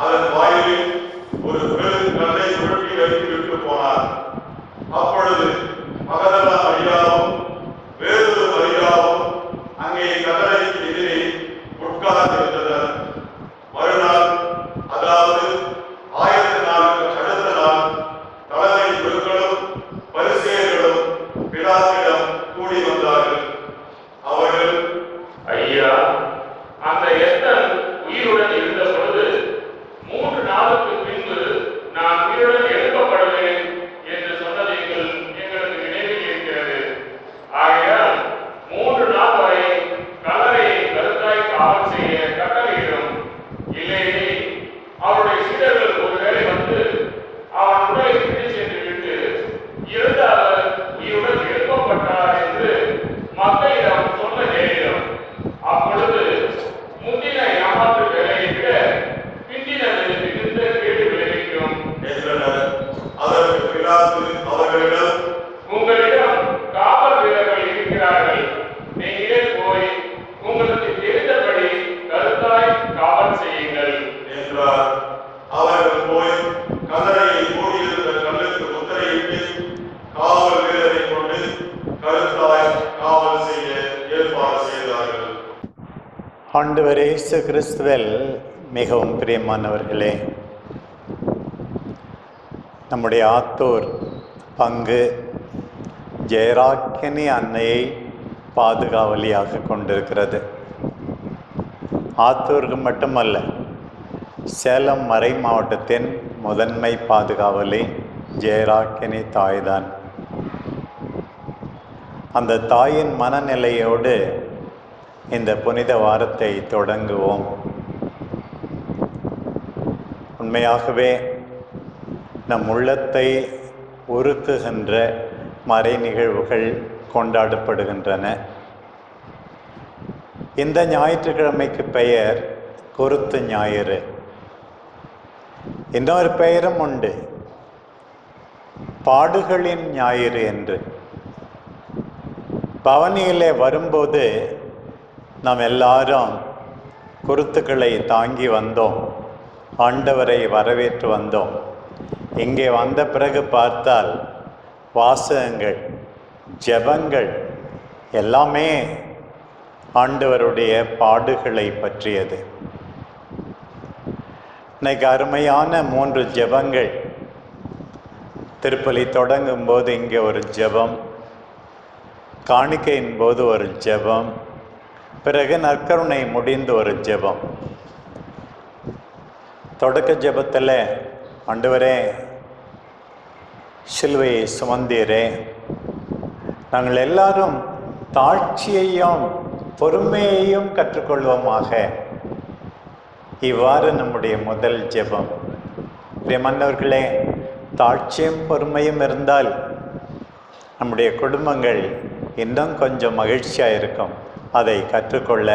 அதன் வாயிலில் ஒரு பெரு கல்லை உருட்டி வைத்துவிட்டு போனார். அப்பொழுது மகதலா மரியாவும் வேறொரு மரியாவும் அங்கே கல்லறைக்கு எதிரே உட்கார்ந்திருந்தனர். மறுநாள், அதாவது 1000 நாளுக்கு அடுத்த நாள், தலைமை குருக்களும் பரிசேயர்களும் பிலாத்திடம் கூடி வந்தார்கள். அவர்கள், ஐயா, அந்த எஸ்தர் உயிருடன் இருந்த பொழுது 3 நாளுக்கு பின்பு நான் உயிருடன் எழுப்பப்படுவேன் என்று சொன்னது எங்களுக்கு நினைவில் இருக்கிறது. ஆகையால் 3 நாள் வரை கல்லறையை கருத்தாய் காவல் செய்ய கட்டளையிடும். இல்லையெனில் அவருடைய சீடர்கள் ஒருவேளை வந்து அவன் உடலை பிடி சென்று விட்டு இறந்த அவர் உயிருடன் எழுப்பப்பட்டார் என்று மக்களிடம் சொல்ல நேரிடும். அப்பொழுது முந்தின ஏமாற்று வேலையை விட பிந்தினது மிகுந்த கேடு விளைவிக்கும் என்றனர். அதற்கு பிலாத்து அவர்களிடம், உங்களிடம் காவல் வீரர்கள் இருக்கிறார்கள். நீங்களே போய் உங்களுக்கு தெரிந்தபடி கருத்தாய் காவல் செய்யுங்கள் என்றார். அவர்கள் போய் கல்லறையை மூடியிருந்த கல்லுக்கு முத்திரையிட்டு காவல் வீரரை கொண்டு கருத்தாய் காவல் செய்ய ஏற்பாடு செய்தார்கள். ஆண்டவர் இயேசு கிறிஸ்துவில் மிகவும் பிரியமானவர்களே, நம்முடைய ஆத்தூர் பங்கு ஜெயராக்கினி அன்னையை பாதுகாவலியாக கொண்டிருக்கிறது. ஆத்தூருக்கு மட்டுமல்ல, சேலம் மறை மாவட்டத்தின் முதன்மை பாதுகாவலி ஜெயராக்கினி தாய்தான். அந்த தாயின் மனநிலையோடு இந்த புனித வாரத்தை தொடங்குவோம். உண்மையாகவே நம் உள்ளத்தை உருக்குகின்ற மறை நிகழ்வுகள் கொண்டாடப்படுகின்றன. இந்த ஞாயிற்றுக்கிழமைக்கு பெயர் குருத்து ஞாயிறு. இன்னொரு பெயரும் உண்டு, பாடுகளின் ஞாயிறு என்று. பவனியிலே வரும்போது நாம் எல்லாரும் குருத்துக்களை தாங்கி வந்தோம், ஆண்டவரை வரவேற்று வந்தோம். இங்கே வந்த பிறகு பார்த்தால் வாசகங்கள், ஜெபங்கள் எல்லாமே ஆண்டவருடைய பாடுகளை பற்றியது. இன்னைக்கு அருமையான 3 ஜெபங்கள். திருப்பலி தொடங்கும் போது இங்கே ஒரு ஜெபம், காணிக்கையின் போது ஒரு ஜெபம், பிறகு நற்கருணை முடிந்து ஒரு ஜெபம். தொடக்க ஜெபத்தில், ஆண்டவரே சிலுவையை சுமந்தீரே, நாங்கள் எல்லாரும் தாழ்ச்சியையும் பொறுமையையும் கற்றுக்கொள்வோமாக. இவ்வாறு நம்முடைய முதல் ஜெபம். பிரியமானவர்களே, தாழ்ச்சியும் பொறுமையும் இருந்தால் நம்முடைய குடும்பங்கள் இன்னும் கொஞ்சம் மகிழ்ச்சியாக இருக்கும். அதை கற்றுக்கொள்ள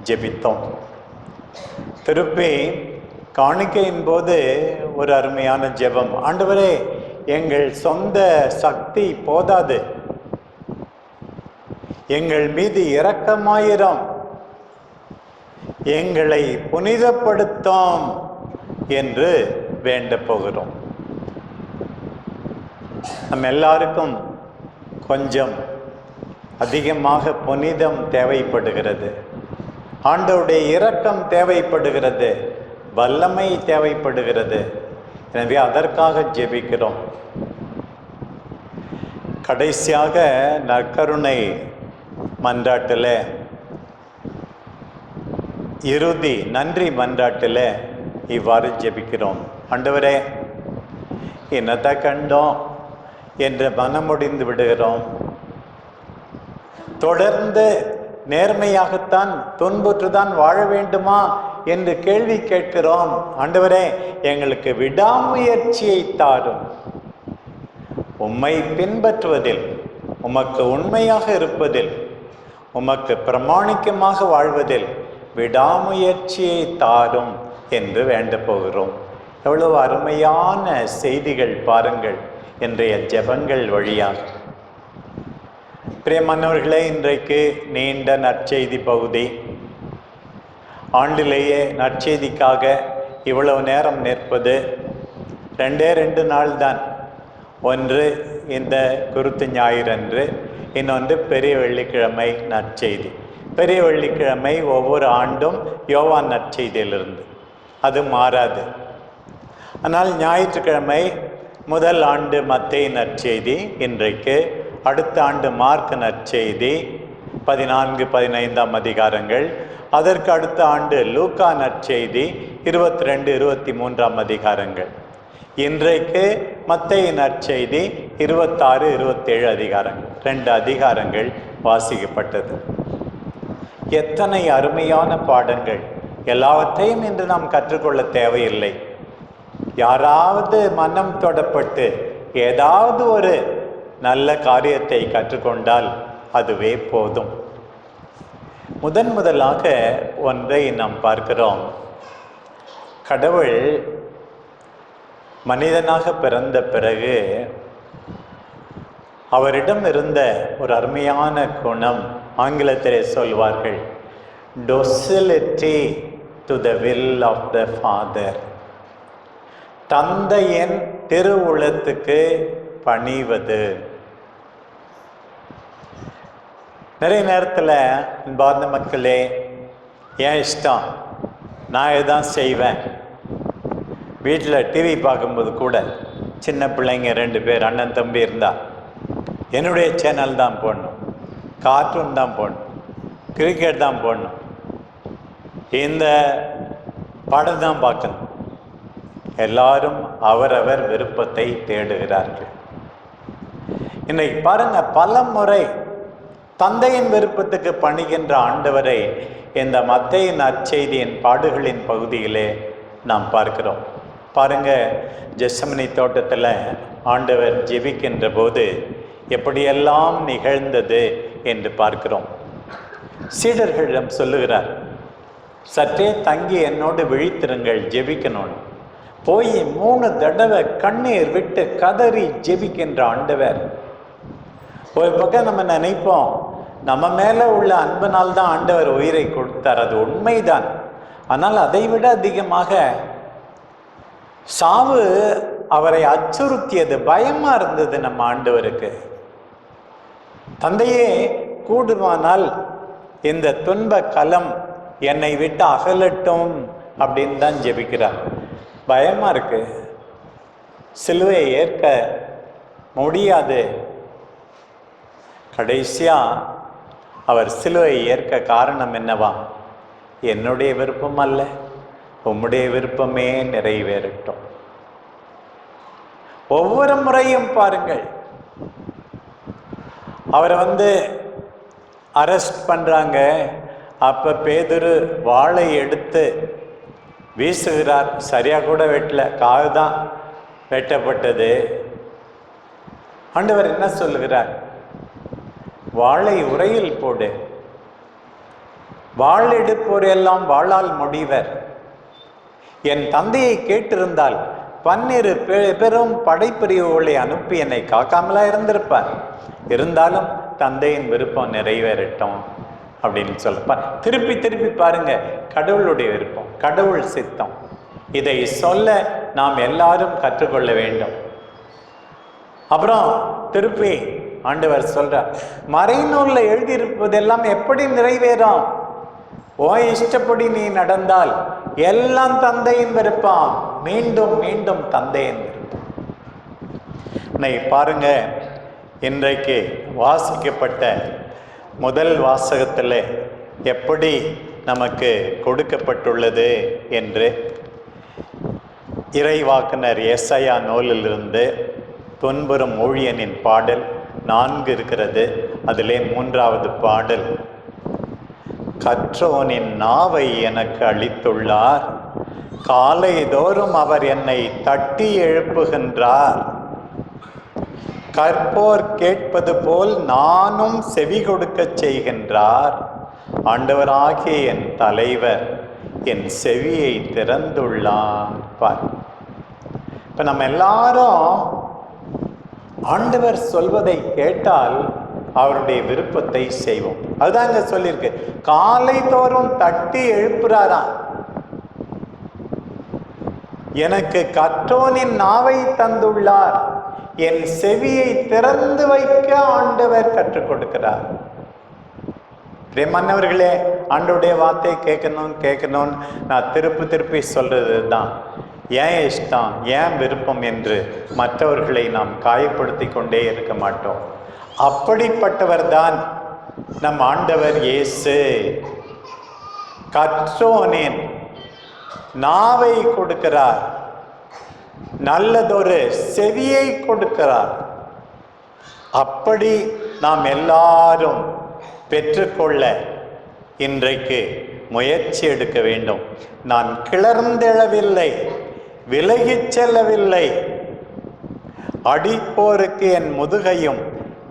ஜெபித்தோம். திருப்பி காணிக்கையின் போது ஒரு அருமையான ஜெபம். ஆண்டவரே, எங்கள் சொந்த சக்தி போதாது, எங்கள் மீது இரக்கமாயிரம், எங்களை புனிதப்படுத்தும் என்று வேண்ட போகிறோம். நம்ம எல்லாருக்கும் கொஞ்சம் அதிகமாக புனிதம் தேவைப்படுகிறது, ஆண்டவருடைய இரக்கம் தேவைப்படுகிறது, வல்லமை தேவைப்படுகிறது. எனவே அதற்காக ஜெபிக்கிறோம். கடைசியாக நற்கருணை மன்றாட்டில் இறுதி நன்றி மன்றாட்டில் இவ்வாறு ஜெபிக்கிறோம். ஆண்டவரே, என்னத்தை கண்டோம் என்று மனமுடிந்து விடுகிறோம். தொடர்ந்து நேர்மையாகத்தான் துன்புற்றுதான் வாழ வேண்டுமா என்று கேள்வி கேட்கிறோம். ஆண்டவரே, எங்களுக்கு விடாமுயற்சியை தாரும். உம்மை பின்பற்றுவதில், உமக்கு உண்மையாக இருப்பதில், உமக்கு பிரமாணிக்கமாக வாழ்வதில் விடாமுயற்சியை தாரும் என்று வேண்ட போகிறோம். எவ்வளவு அருமையான செய்திகள் பாருங்கள் இன்றைய ஜெபங்கள் வழியாக. பிரியமானவர்களே, இன்றைக்கு நீண்ட நற்செய்தி பகுதி. ஆண்டிலேயே நற்செய்திக்காக இவ்வளவு நேரம் நிற்பது 2 நாள் தான். ஒன்று இந்த குருத்து ஞாயிறன்று, இன்னொன்று பெரிய வெள்ளிக்கிழமை நற்செய்தி. பெரிய வெள்ளிக்கிழமை ஒவ்வொரு ஆண்டும் யோவான் நற்செய்தியிலிருந்து, அது மாறாது. ஆனால் ஞாயிற்றுக்கிழமை முதல் ஆண்டு மத்தேயு நற்செய்தி இன்றைக்கு, அடுத்த ஆண்டு மார்க் நற்செய்தி 14-15 அதிகாரங்கள், அதற்கு அடுத்த ஆண்டு லூக்கா நற்செய்தி 22-23 அதிகாரங்கள். இன்றைக்கு மத்தேயு நற்செய்தி 26-27 அதிகாரங்கள், 2 அதிகாரங்கள் வாசிக்கப்பட்டது. எத்தனை அருமையான பாடங்கள்! எல்லாவற்றையும் இன்று நாம் கற்றுக்கொள்ள தேவையில்லை. யாராவது மனம் தொடப்பட்டு ஏதாவது ஒரு நல்ல காரியத்தை கற்றுக்கொண்டால் அதுவே போதும். முதலாக ஒன்றை நாம் பார்க்கிறோம். கடவுள் மனிதனாக பிறந்த பிறகு அவரிடம் இருந்த ஒரு அருமையான குணம், ஆங்கிலத்திலே சொல்வார்கள், docility to the will of the Father. தந்தையின் திருவுளத்துக்கு பணிவது. நிறைய நேரத்தில் அன்பார்ந்த மக்களே, ஏன் இஷ்டம், நான் இதான் செய்வேன். வீட்டில் டிவி பார்க்கும்போது கூட சின்ன பிள்ளைங்க 2 பேர் அண்ணன் தம்பி இருந்தால் என்னுடைய சேனல் தான் போடணும், கார்ட்டூன் தான் போடணும், கிரிக்கெட் தான் போடணும், இந்த படம் தான் பார்க்கணும். எல்லாரும் அவரவர் விருப்பத்தை தேடுகிறார்கள். இன்னைக்கு பாருங்க, பல முறை தந்தையின் விருப்பத்துக்கு பணிகின்ற ஆண்டவரை இந்த மத்தேயு நற்செய்தியின் பாடுகளின் பகுதியிலே நாம் பார்க்கிறோம். பாருங்க, கெத்செமனே தோட்டத்தில் ஆண்டவர் ஜெபிக்கின்ற போது எப்படியெல்லாம் நிகழ்ந்தது என்று பார்க்கிறோம். சீடர்களிடம் சொல்லுகிறார், சற்றே தங்கி என்னோடு விழித்திருங்கள், ஜெபிக்கணும். போய் 3 தடவை கண்ணீர் விட்டு கதறி ஜெபிக்கின்ற ஆண்டவர். ஒரு பக்கம் நம்ம நினைப்போம், நம்ம மேலே உள்ள அன்பினால் தான் ஆண்டவர் உயிரை கொடுத்தார், அது உண்மைதான். ஆனால் அதை விட அதிகமாக சாவு அவரை அச்சுறுத்தியது, பயமா இருந்தது நம்ம ஆண்டவருக்கு. தந்தையே, கூடுமானால் இந்த துன்ப கலம் என்னை விட்டு அகலட்டும் அப்படின்னு தான் ஜெபிக்கிறார். பயமா இருக்கு, சிலுவையை ஏற்க முடியாது. கடைசியா அவர் சிலுவையை ஏற்க காரணம் என்னவா? என்னுடைய விருப்பம் அல்ல, உம்முடைய விருப்பமே நிறைவேறட்டும். ஒவ்வொரு முறையும் பாருங்கள், அவரை அரெஸ்ட் பண்றாங்க. அப்ப பேதுரு வாளை எடுத்து வீசுகிறார். சரியா கூட வெட்டல, காது தான் வெட்டப்பட்டது. ஆண்டவர் என்ன சொல்லுகிறார்? வாளை உரையில் போடு, வாள் எடுப்போர் எல்லாம் வாளால் முடிவர். என் தந்தையை கேட்டிருந்தால் 12 பெரும் படைப்பிரிவுகளை அனுப்பி என்னை காக்காமலா இருந்திருப்பார். இருந்தாலும் தந்தையின் விருப்பம் நிறைவேறட்டும் அப்படின்னு சொல்லப்பார். திருப்பி திருப்பி பாருங்க, கடவுளுடைய விருப்பம், கடவுள் சித்தம். இதை சொல்ல நாம் எல்லாரும் கற்றுக்கொள்ள வேண்டும். அப்புறம் திருப்பி ஆண்டவர் சொல்றார், மறைநூல்ல எழுதியிருப்பதெல்லாம் எப்படி நிறைவேறும்? ஓ இஷ்டப்படி நீ நடந்தால் எல்லாம் தந்தையின் விருப்பம், மீண்டும் மீண்டும் தந்தையின் விருப்பம். பாருங்க, இன்றைக்கு வாசிக்கப்பட்ட முதல் வாசகத்தில் எப்படி நமக்கு கொடுக்கப்பட்டுள்ளது என்று இறைவாக்குனர் எசாயா நூலிலிருந்து துன்புறும் ஊழியனின் பாடல் 4 இருக்கிறது. அதிலே 3வது பாடல், கற்றோனின் நாவை எனக்கு அளித்துள்ளார், காலைதோறும் அவர் என்னை தட்டி எழுப்புகின்றார். கற்போர் கேட்பது போல் நானும் செவி கொடுக்கச் செய்கின்றார். ஆண்டவராகிய என் தலைவர் என் செவியை திறந்துள்ளார். இப்ப நம்ம எல்லாரும் ஆண்டவர் சொல்வதை கேட்டால் அவருடைய விருப்பத்தை செய்வோம். அதுதான் இங்க சொல்லியிருக்கு, காலை தோறும் தட்டி எழுப்புறாராம். எனக்கு கற்றோனின் நாவை தந்துள்ளார், என் செவியை திறந்து வைக்க ஆண்டவர் கற்றுக் கொடுக்கிறார். பிரியமானவர்களே, ஆண்டவருடைய வார்த்தையை கேட்கணும்னு நான் திருப்பி சொல்றது தான் ஏன் இஷ்டம், ஏன் விருப்பம் என்று மற்றவர்களை நாம் காயப்படுத்தி கொண்டே இருக்க மாட்டோம். அப்படிப்பட்டவர் தான் நம் ஆண்டவர் இயேசு. கற்றோனின் நாவை கொடுக்கிறார், நல்லதொரு செவியை கொடுக்கிறார். அப்படி நாம் எல்லாரும் பெற்றுக்கொள்ள இன்றைக்கு முயற்சி எடுக்க வேண்டும். நான் கிளர்ந்தெழவில்லை, விலகிச் செல்லவில்லை. அடிப்போருக்கு என் முதுகையும்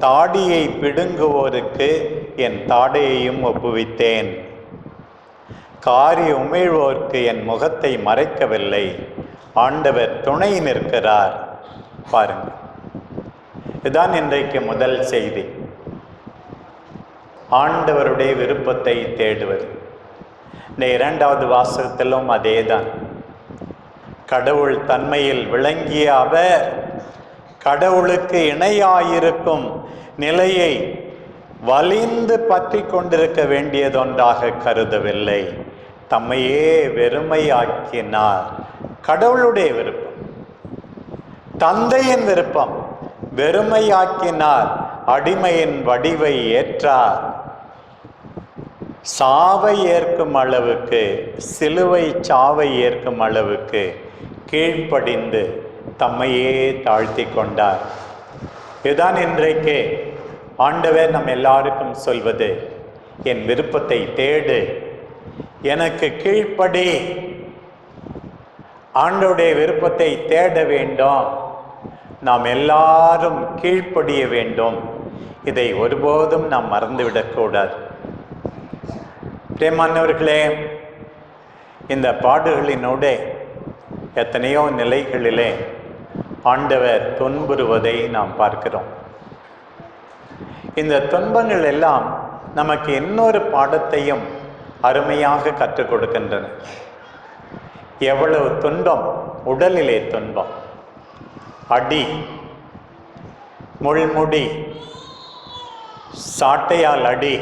தாடியை பிடுங்குவோருக்கு என் தாடையையும் ஒப்புவித்தேன். காரி உமிழ்வோர்க்கு என் முகத்தை மறைக்கவில்லை. ஆண்டவர் துணை நிற்கிறார். பாருங்கள், இதுதான் இன்றைக்கு முதல் செய்தி. ஆண்டவருடைய விருப்பத்தை தேடுவது. இந்த 2வது வாசகத்திலும் அதேதான். கடவுள் தன்மையில் விளங்கிய அவர் கடவுளுக்கு இணையாயிருக்கும் நிலையை வலிந்து பற்றி கொண்டிருக்க வேண்டியதொன்றாக கருதவில்லை. தம்மையே வெறுமையாக்கினார். கடவுளுடைய விருப்பம், தந்தையின் விருப்பம். வெறுமையாக்கினார், அடிமையின் வடிவை ஏற்றார். சாவை ஏற்கும் அளவுக்கு, சிலுவை சாவை ஏற்கும் அளவுக்கு கீழ்ப்படிந்து தம்மையே தாழ்த்தி கொண்டார். இதுதான் இன்றைக்கு ஆண்டவர் நம் எல்லாருக்கும் சொல்வது, என் விருப்பத்தை தேடு, எனக்கு கீழ்ப்படி. ஆண்டவருடைய விருப்பத்தை தேட வேண்டும். நாம் எல்லாரும் கீழ்ப்படிய வேண்டும். இதை ஒருபோதும் நாம் மறந்துவிடக்கூடாது. பிரியமானவர்களே, இந்த பாடுகளினோட எத்தனையோ நிலைகளிலே ஆண்டவர் துன்புறுவதை நாம் பார்க்கிறோம். இந்த துன்பங்கள் எல்லாம் நமக்கு இன்னொரு பாடத்தையும் அருமையாக கற்றுக் கொடுக்கின்றன. எவ்வளவு துன்பம், உடலிலே துன்பம், அடி, முள்முடி, சாட்டையால் அடி,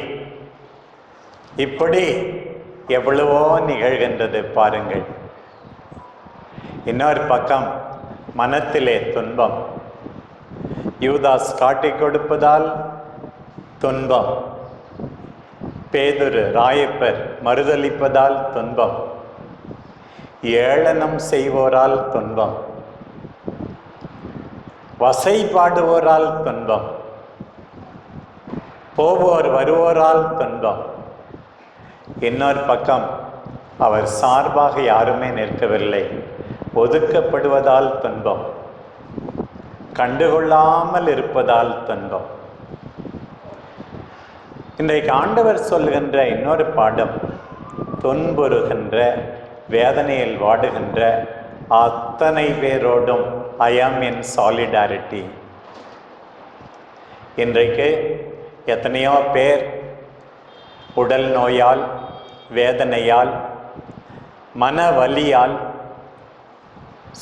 இப்படி எவ்வளவோ நிகழ்கின்றது பாருங்கள். இன்னொரு பக்கம் மனத்திலே துன்பம். யூதாஸ் காட்டிக் கொடுப்பதால் துன்பம், பேதுரு ராயப்பர் மறுதலிப்பதால் துன்பம், ஏளனம் செய்வோரால் துன்பம், வசைபாடுவோரால் துன்பம், போவோர் வருவோரால் துன்பம். இன்னொரு பக்கம் அவர் சார்பாக யாருமே நிற்கவில்லை, ஒதுக்கப்படுவதால் துன்பம், கண்டுகொள்ளாமல் இருப்பதால் துன்பம். இன்றைக்கு ஆண்டவர் சொல்கின்ற இன்னொரு பாடம், துன்புறுகின்ற, வேதனையில் வாடுகின்ற அத்தனை பேரோடும் ஐ ஆம் இன் சாலிடாரிட்டி. இன்றைக்கு எத்தனையோ பேர் உடல் நோயால், வேதனையால், மன வலியால்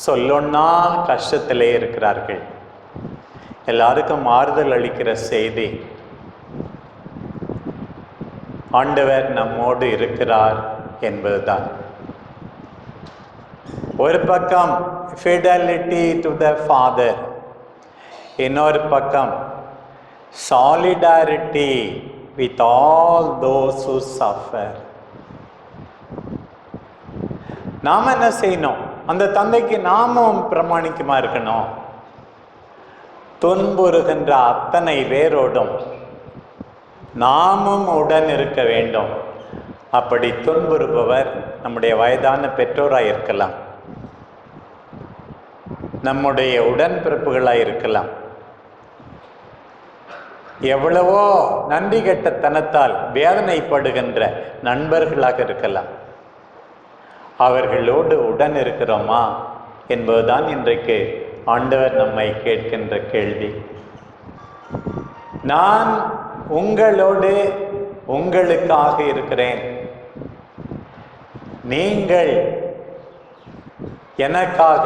சொல்லொன்னா கஷ்டத்திலே இருக்கிறார்கள். எல்லாருக்கும் ஆறுதல் அளிக்கிற செய்தி, ஆண்டவர் நம்மோடு இருக்கிறார் என்பதுதான். ஒரு பக்கம் fidelity to the Father, இன்னொரு பக்கம் solidarity with all those who suffer. நாம என்ன செய்யணும்? அந்த தந்தைக்கு நாமும் பிரமாணிக்கமா இருக்கணும். துன்புறுகின்ற அத்தனை பேரோடும் நாமும் உடன் இருக்க வேண்டும். அப்படி துன்புறுபவர் நம்முடைய வயதான பெற்றோராய் இருக்கலாம், நம்முடைய உடன்பிறப்புகளாய் இருக்கலாம், எவ்வளவோ நன்றி கெட்டத்தனத்தால் வேதனைப்படுகின்ற நண்பர்களாக இருக்கலாம். அவர்களோடு உடன் இருக்கிறோமா என்பதுதான் இன்றைக்கு ஆண்டவர் நம்மை கேட்கின்ற கேள்வி. நான் உங்களோடு உங்களுக்காக இருக்கிறேன், நீங்கள் எனக்காக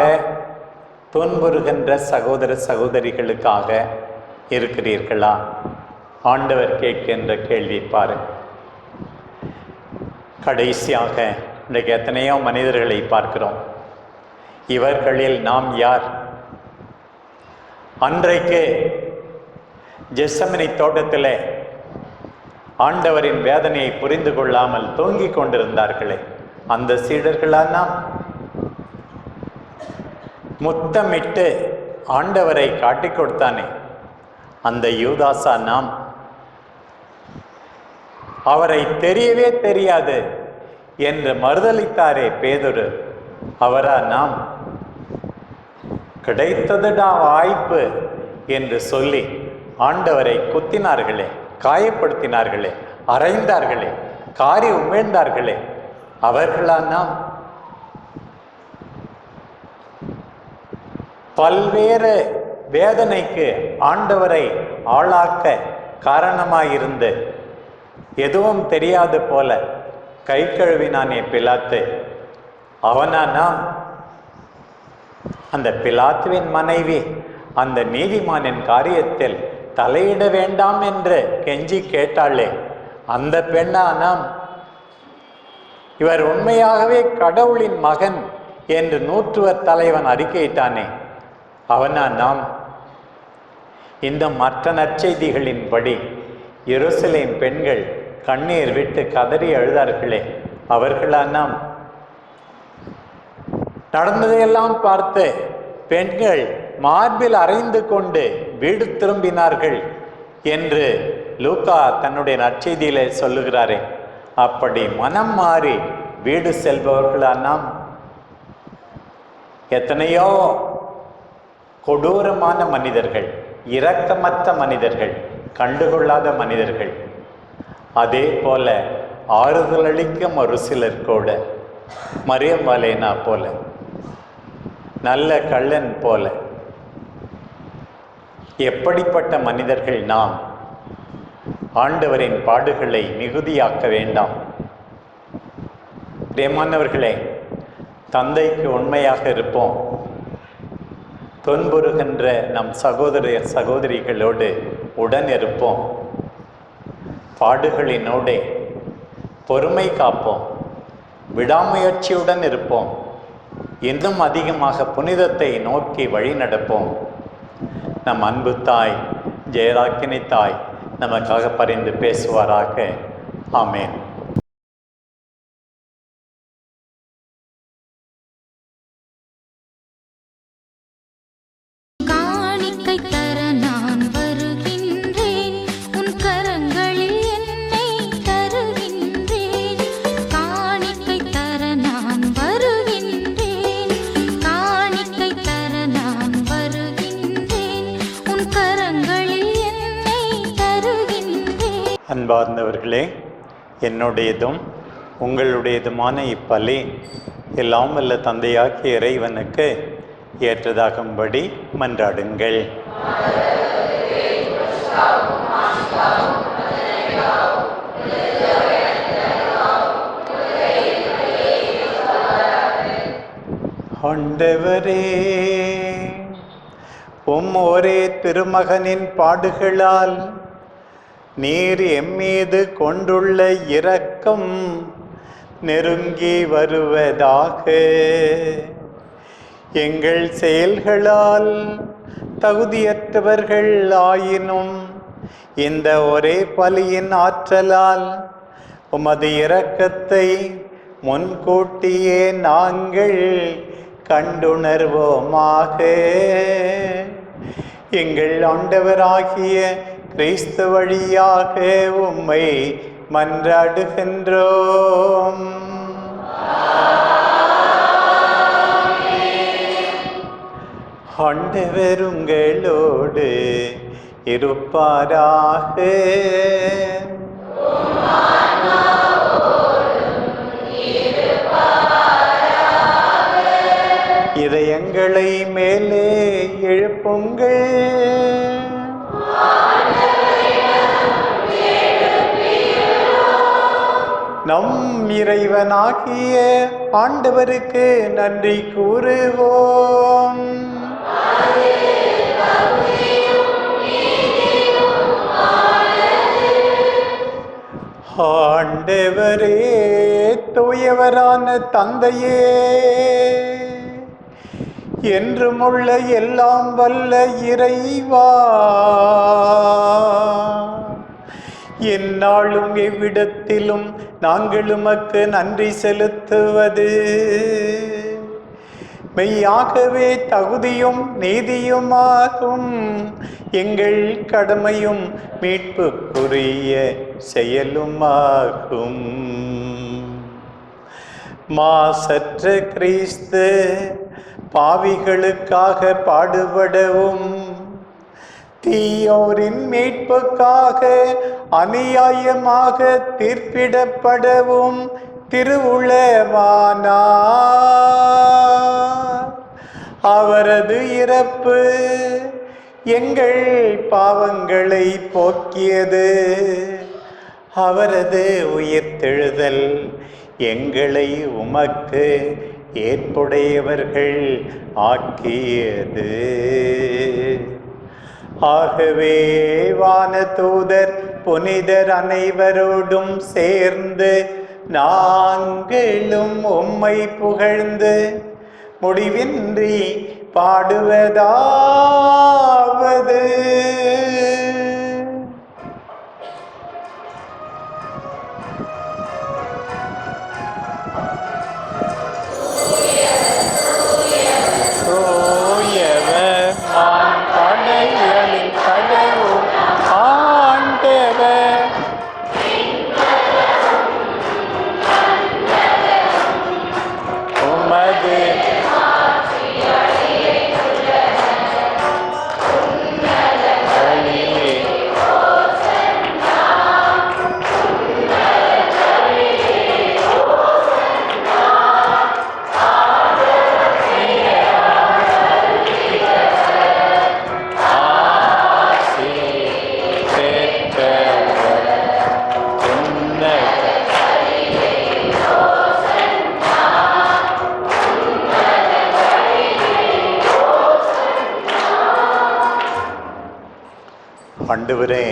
துன்புறுகின்ற சகோதர சகோதரிகளுக்காக இருக்கிறீர்களா? ஆண்டவர் கேட்கின்ற கேள்வி பாருங்கள். கடைசியாக இன்றைக்கு எத்தனையோ மனிதர்களை பார்க்கிறோம். இவர்களில் நாம் யார்? அன்றைக்கு கெத்செமனே தோட்டத்தில் ஆண்டவரின் வேதனையை புரிந்து கொள்ளாமல் தூங்கிக் கொண்டிருந்தார்களே, அந்த சீடர்களா நாம்? முத்தமிட்டு ஆண்டவரை காட்டிக் கொடுத்தானே, அந்த யூதாசா நாம்? அவரை தெரியவே தெரியாது என்று மறுதலித்தாரே பேதுரு, அவரா நாம்? கிடைத்ததுடா வாய்ப்பு என்று சொல்லி ஆண்டவரை குத்தினார்களே, காயப்படுத்தினார்களே, அறைந்தார்களே, காரி உமிழ்ந்தார்களே, அவர்களா நாம்? பல்வேறு வேதனைக்கு ஆண்டவரை ஆளாக்க காரணமாயிருந்து எதுவும் தெரியாது போல கை கழுவினானே பிலாத்து, அவனா நாம்? அந்த பிலாத்துவின் மனைவி அந்த நீதிமானின் காரியத்தில் தலையிட வேண்டாம் என்று கெஞ்சி கேட்டாளே, அந்த பெண்ணா நாம்? இவர் உண்மையாகவே கடவுளின் மகன் என்று நூற்றுவர் தலைவன் அறிக்கையிட்டானே, அவனா நாம்? இந்த மற்ற நற்செய்திகளின்படி எருசலேம் பெண்கள் கண்ணீர் விட்டு கதறி அழுதார்களே, அவர்களா நாம்? நடந்ததையெல்லாம் பார்த்து பெண்கள் மார்பில் அறைந்து கொண்டு வீடு திரும்பினார்கள் என்று லூக்கா தன்னுடைய நற்செய்தியிலே சொல்லுகிறாரே, அப்படி மனம் மாறி வீடு செல்பவர்களா நாம்? எத்தனையோ கொடூரமான மனிதர்கள், இரக்கமற்ற மனிதர்கள், கண்டுகொள்ளாத மனிதர்கள், அதே போல ஆறுதலளிக்கும் ஒரு சிலர் கூட, மரியம் வாலேனா போல, நல்ல கள்ளன் போல, எப்படிப்பட்ட மனிதர்கள் நாம்? ஆண்டவரின் பாடுகளை மிகுதியாக்க வேண்டாம். பிரியமானவர்களே, தந்தைக்கு உண்மையாக இருப்போம். துன்புறுகின்ற நம் சகோதர சகோதரிகளோடு உடன் இருப்போம். பாடுகளினோடே பொறுமை காப்போம், விடாமுயற்சியுடன் இருப்போம். இன்னும் அதிகமாக புனிதத்தை நோக்கி வழி நடப்போம். நம் அன்பு தாய் ஜெயராக்கினி தாய் நமக்காக பரிந்து பேசுவாராக. ஆமென். காணிக்கை தர நான் வருகின்றேன், உன் கரங்களில் என்னை தருகின்றேன். காணிக்கை தர நான் வருகின்றேன், காணிக்கை தர நான் வருகின்றேன், உன் கரங்களில் என்னை தருகின்றேன். அன்பார்ந்தவர்களே, என்னுடையதும் உங்களுடையதுமான இப்பலி எல்லாம் வல்ல தந்தையாகிய இறைவனுக்கு ஏற்றதாகும்படி மன்றாடுங்கள். ஆண்டவரே, ஒரே திருமகனின் பாடுகளால் நீர் எம்மீது கொண்டுள்ள இரக்கம் நெருங்கி வருவதாக. எங்கள் செயல்களால் தகுதியற்றவர்கள் ஆயினும் இந்த ஒரே பலியின் ஆற்றலால் உமது இரக்கத்தை முன்கூட்டியே நாங்கள் கண்டுணர்வோமாக. எங்கள் ஆண்டவராகிய கிறிஸ்து வழியாக உம்மை மன்றாடுகின்றோம். ஆண்டவர் உங்களோடு இருப்பாராக. இதயங்களை மேலே எழுப்புங்கள். நம் இறைவனாகிய ஆண்டவருக்கு நன்றி கூறுவோம். ஆண்டவரே, தூயவரான தந்தையே, என்றுமுள்ள எல்லாம் வல்ல இறைவா, எந்நாளும் எவ்விடத்திலும் நாங்கள் உமக்கு நன்றி செலுத்துவது மெய்யாகவே தகுதியும் நீதியுமாகும். எங்கள் கடமையும் மீட்புக்குரிய செயலுமாகும். மாசற்ற கிறிஸ்து பாவிகளுக்காக பாடுபடவும் தீயோரின் மீட்புக்காக அநியாயமாக தீர்ப்பிடப்படவும் திருவுளவானார். அவரது இறப்பு எங்கள் பாவங்களை போக்கியது. அவரது உயிர்த்தெழுதல் எங்களை உமக்கு ஏற்புடையவர்கள் ஆக்கியது. ஆகவே வானதூதர் புனிதர் அனைவரோடும் சேர்ந்து நாங்களும் உம்மை புகழ்ந்து முடிவின்றி பாடுவதாவது: ஆண்டவரே,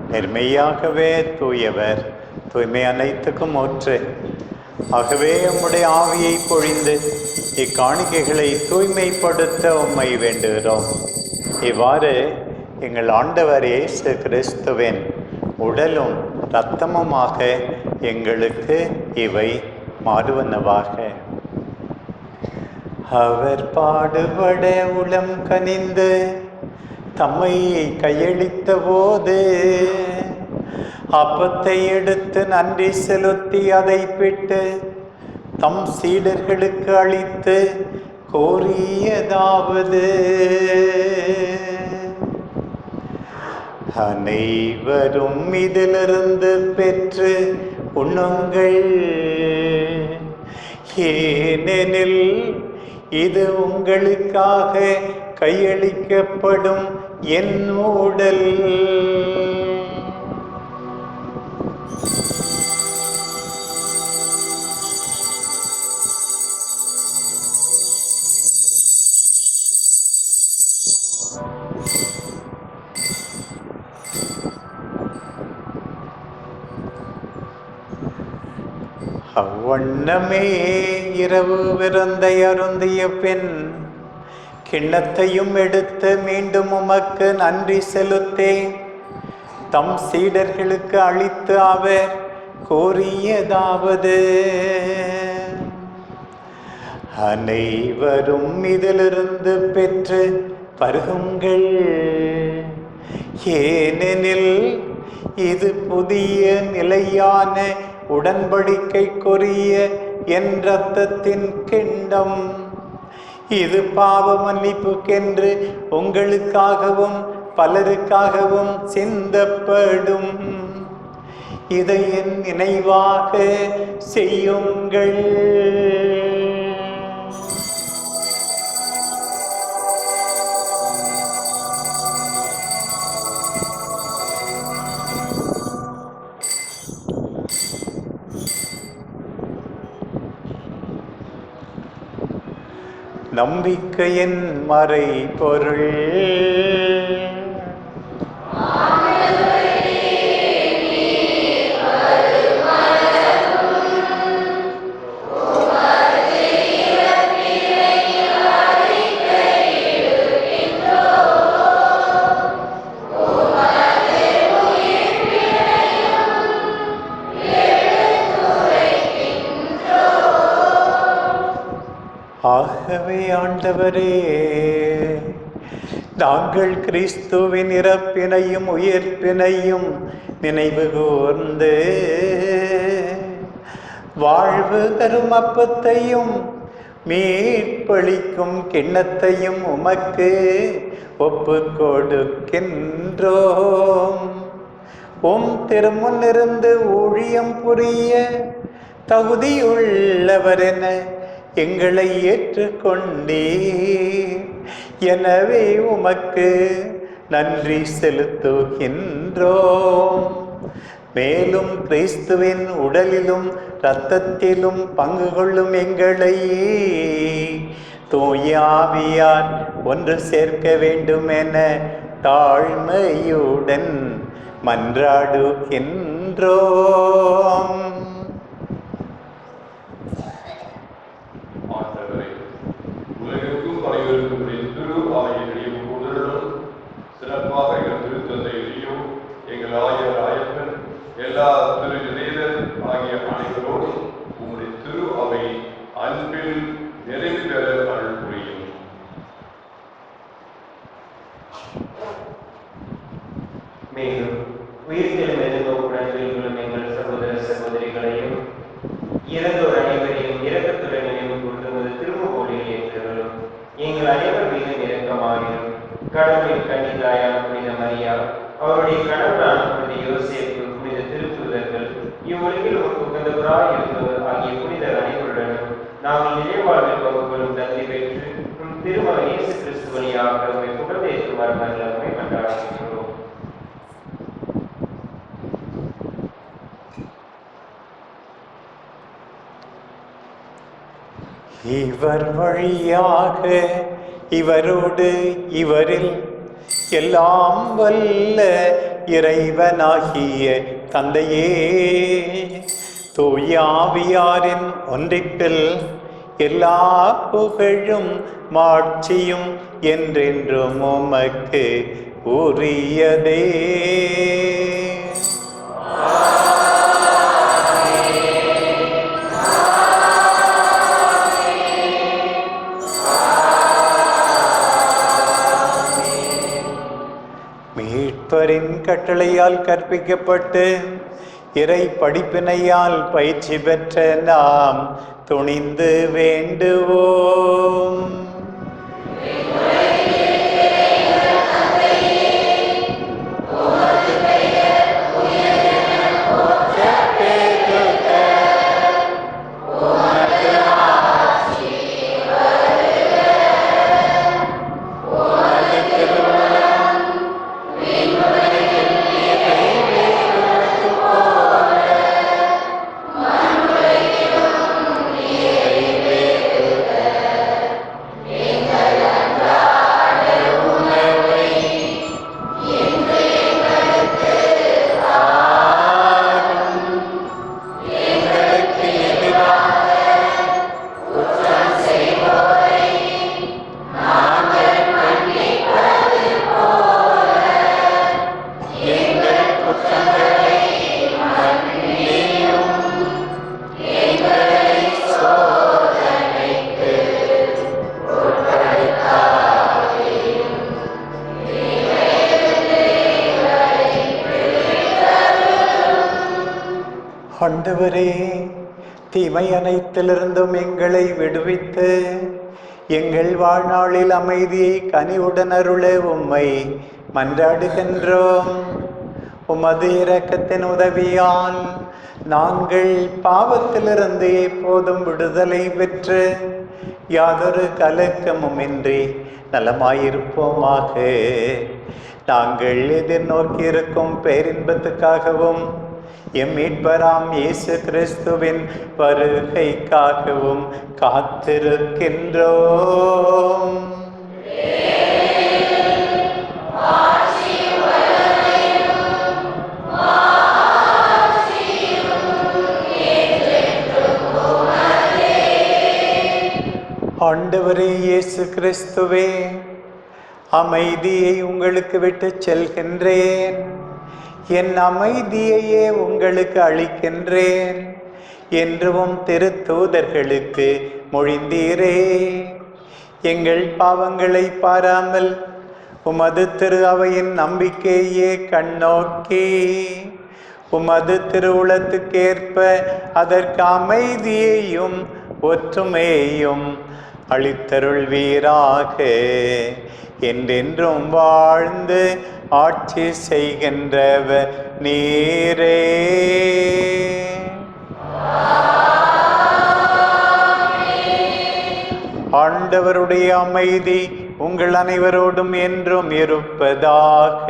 நேர்மையாகவே தூயவர், தூய்மை அனைத்துக்கும் ஊற்று. ஆகவே உம்முடைய ஆவியை பொழிந்து இக்காணிக்கைகளை தூய்மைப்படுத்த உம்மை வேண்டுகிறோம். இவ்வாறு எங்கள் ஆண்டவர் இயேசு கிறிஸ்துவின் உடலும் இரத்தமுமாக எங்களுக்கு இவை மாறுவனவாக. அவர் பாடுபட உளம் கனிந்து தம்மை கையளித்த போது அப்பத்தை எடுத்து நன்றி செலுத்தி அதை பிட்டு தம் சீடர்களுக்கு அளித்து கூறியதாவது: அனைவரும் இதிலிருந்து பெற்று உண்ணுங்கள், ஏனெனில் இது உங்களுக்காக கையளிக்கப்படும் என் உடல். அவ்வண்ணமே இரவு விருந்தை அருந்திய பின் கிண்ணத்தையும் எடுத்து மீண்டும் உமக்கு நன்றி செலுத்தே தம் சீடர்களுக்கு அளித்து அவர் கூறியதாவது: அனைவரும் இதிலிருந்து பெற்று பருகுங்கள், ஏனெனில் இது புதிய நிலையான உடன்படிக்கைக்குரிய என் இரத்தத்தின் கிண்ணம். இது பாவ மன்னிப்புக்கென்று உங்களுக்காகவும் பலருக்காகவும் சிந்தப்படும். இதை என் நினைவாக செய்யுங்கள். நம்பிக்கையின் மறைபொருள். ஆகவே ஆண்டவரே, நாங்கள் கிறிஸ்துவின் இறப்பினையும் உயிர்ப்பினையும் நினைவு கூர்ந்து வாழ்வு தரும் அப்பத்தையும் மீட்பளிக்கும் கிண்ணத்தையும் உமக்கு ஒப்பு கொடுக்கின்றோம். உம் திருமுன்னிருந்து ஊழியம் புரிய தகுதியுள்ளவரென எங்களை ஏற்றுக்கொண்டீர். எனவே உமக்கு நன்றி செலுத்துகின்றோம். மேலும் கிறிஸ்துவின் உடலிலும் இரத்தத்திலும் பங்கு கொள்ளும் எங்களை தூய ஆவியார் ஒன்று சேர்க்க வேண்டும் என தாழ்மையுடன் மன்றாடுகின்றோம். உலகிற்கும் அனைவருக்கும் திரு ஆலய நினைவு கூறுதலும் சிறப்பாக எங்கள் திருத்தந்தையிலையும் எங்கள் ஆயர் ஆயப்பன் எல்லா திரு இணையர் ஆகிய அனைவரோடும் உங்களுடைய திரு அவை அன்பில் நிறைவு பெற அருள் புரியும். மேலும் உயிர்த்தெழும் எதிர்நோக்குடன் துயிலும் எங்கள் சகோதர சகோதரிகளையும் இறந்தோர் அனைவரையும் இரக்கத்துடன் நினைவு கூர்ந்து திரும்புகோளில் ஏற்றுகளும் எங்கள் அனைவர் மீதும் இரக்கமாகியும் கடவுளின் கன்னிதாயான புனித மரியா, அவருடைய கணவரான புனித யோசேப்பு, புனித திருத்தூதர்கள், இவ்வுலகில் உகந்தவராய் இருந்தவர் ஆகிய புனிதர் அனைவருடனும் நாங்கள் நினைவாழ்வில் பகுதிகளும் தகுதி பெற்று திருமகன் இயேசு கிறிஸ்து வழியாக புகழ்ந்தேற்றுமாறு நல்லமை மன்றாடுகின்றோம். இவர் வழியாக இவரோடு இவரில் எல்லாம் வல்ல இறைவனாகிய தந்தையே, தூய ஆவியாரின் ஒன்றிப்பில் எல்லா புகழும் மாட்சியும் என்றென்றும் உமக்கு உரியதே. மீட்பரின் கட்டளையால் கற்பிக்கப்பட்டு இறை படிப்பினையால் பயிற்சி பெற்ற நாம் துணிந்து வேண்டுவோம். குற்றங்களை மன்னியும். எங்களை சோதனைக்கு உட்படுத்தாதேயும். ஆண்டவரே, தீமை அனைத்திலிருந்தும் எங்களை விடுவித்து எங்கள் வாழ்நாளில் அமைதியை கனிவுடன் அருள உம்மை மன்றாடுகின்றோம். உமது இரக்கத்தின் உதவியால் நாங்கள் பாவத்திலிருந்து எப்போதும் விடுதலை பெற்று யாதொரு கலக்கமுமின்றி நலமாயிருப்போமாக. நாங்கள் எதிர்நோக்கியிருக்கும் பேரின்பத்துக்காகவும் எம் மீட்பராம் இயேசு கிறிஸ்துவின் வருகைக்காகவும் காத்திருக்கின்றோம். ஆண்டவரே இயேசு கிறிஸ்துவே, அமைதியை உங்களுக்கு விட்டு செல்கின்றேன், என் அமைதியையே உங்களுக்கு அளிக்கின்றேன் என்றும் திருத்தூதர்களுக்கு மொழிந்தீரே. எங்கள் பாவங்களை பாராமல் உமது திரு அவையின் நம்பிக்கையே கண்ணோக்கி உமது திருவுளத்துக்கேற்ப அதற்கு அமைதியையும் ஒற்றுமையையும் அளித்தருள்வீராக. என்றென்றும் வாழ்ந்து ஆட்சி செய்கின்றவர் நீரே. ஆண்டவருடைய அமைதி உங்கள் அனைவரோடும் என்றும் இருப்பதாக.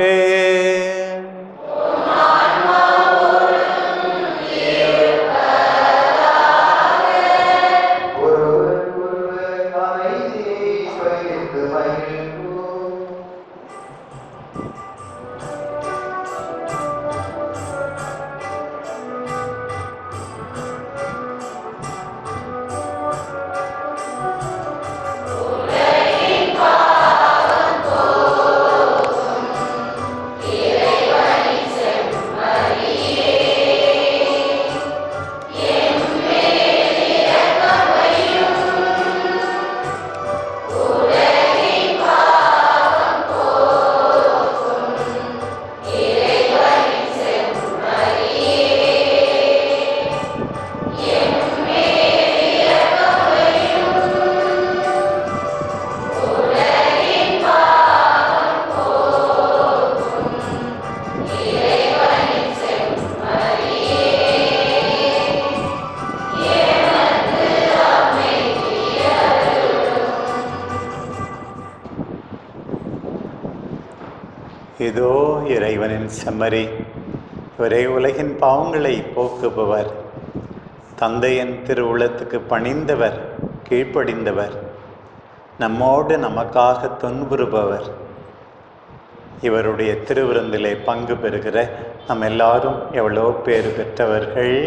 இதோ இறைவனின் செம்மறி, இவரே உலகின் பாவங்களை போக்குபவர், தந்தையின் திருவுளத்துக்கு பணிந்தவர், கீழ்ப்படிந்தவர், நம்மோடு நமக்காக துன்புறுபவர். இவருடைய திருவிருந்திலே பங்கு பெறுகிற நம் எல்லாரும் எவ்வளோ பேறு பெற்றவர்கள்.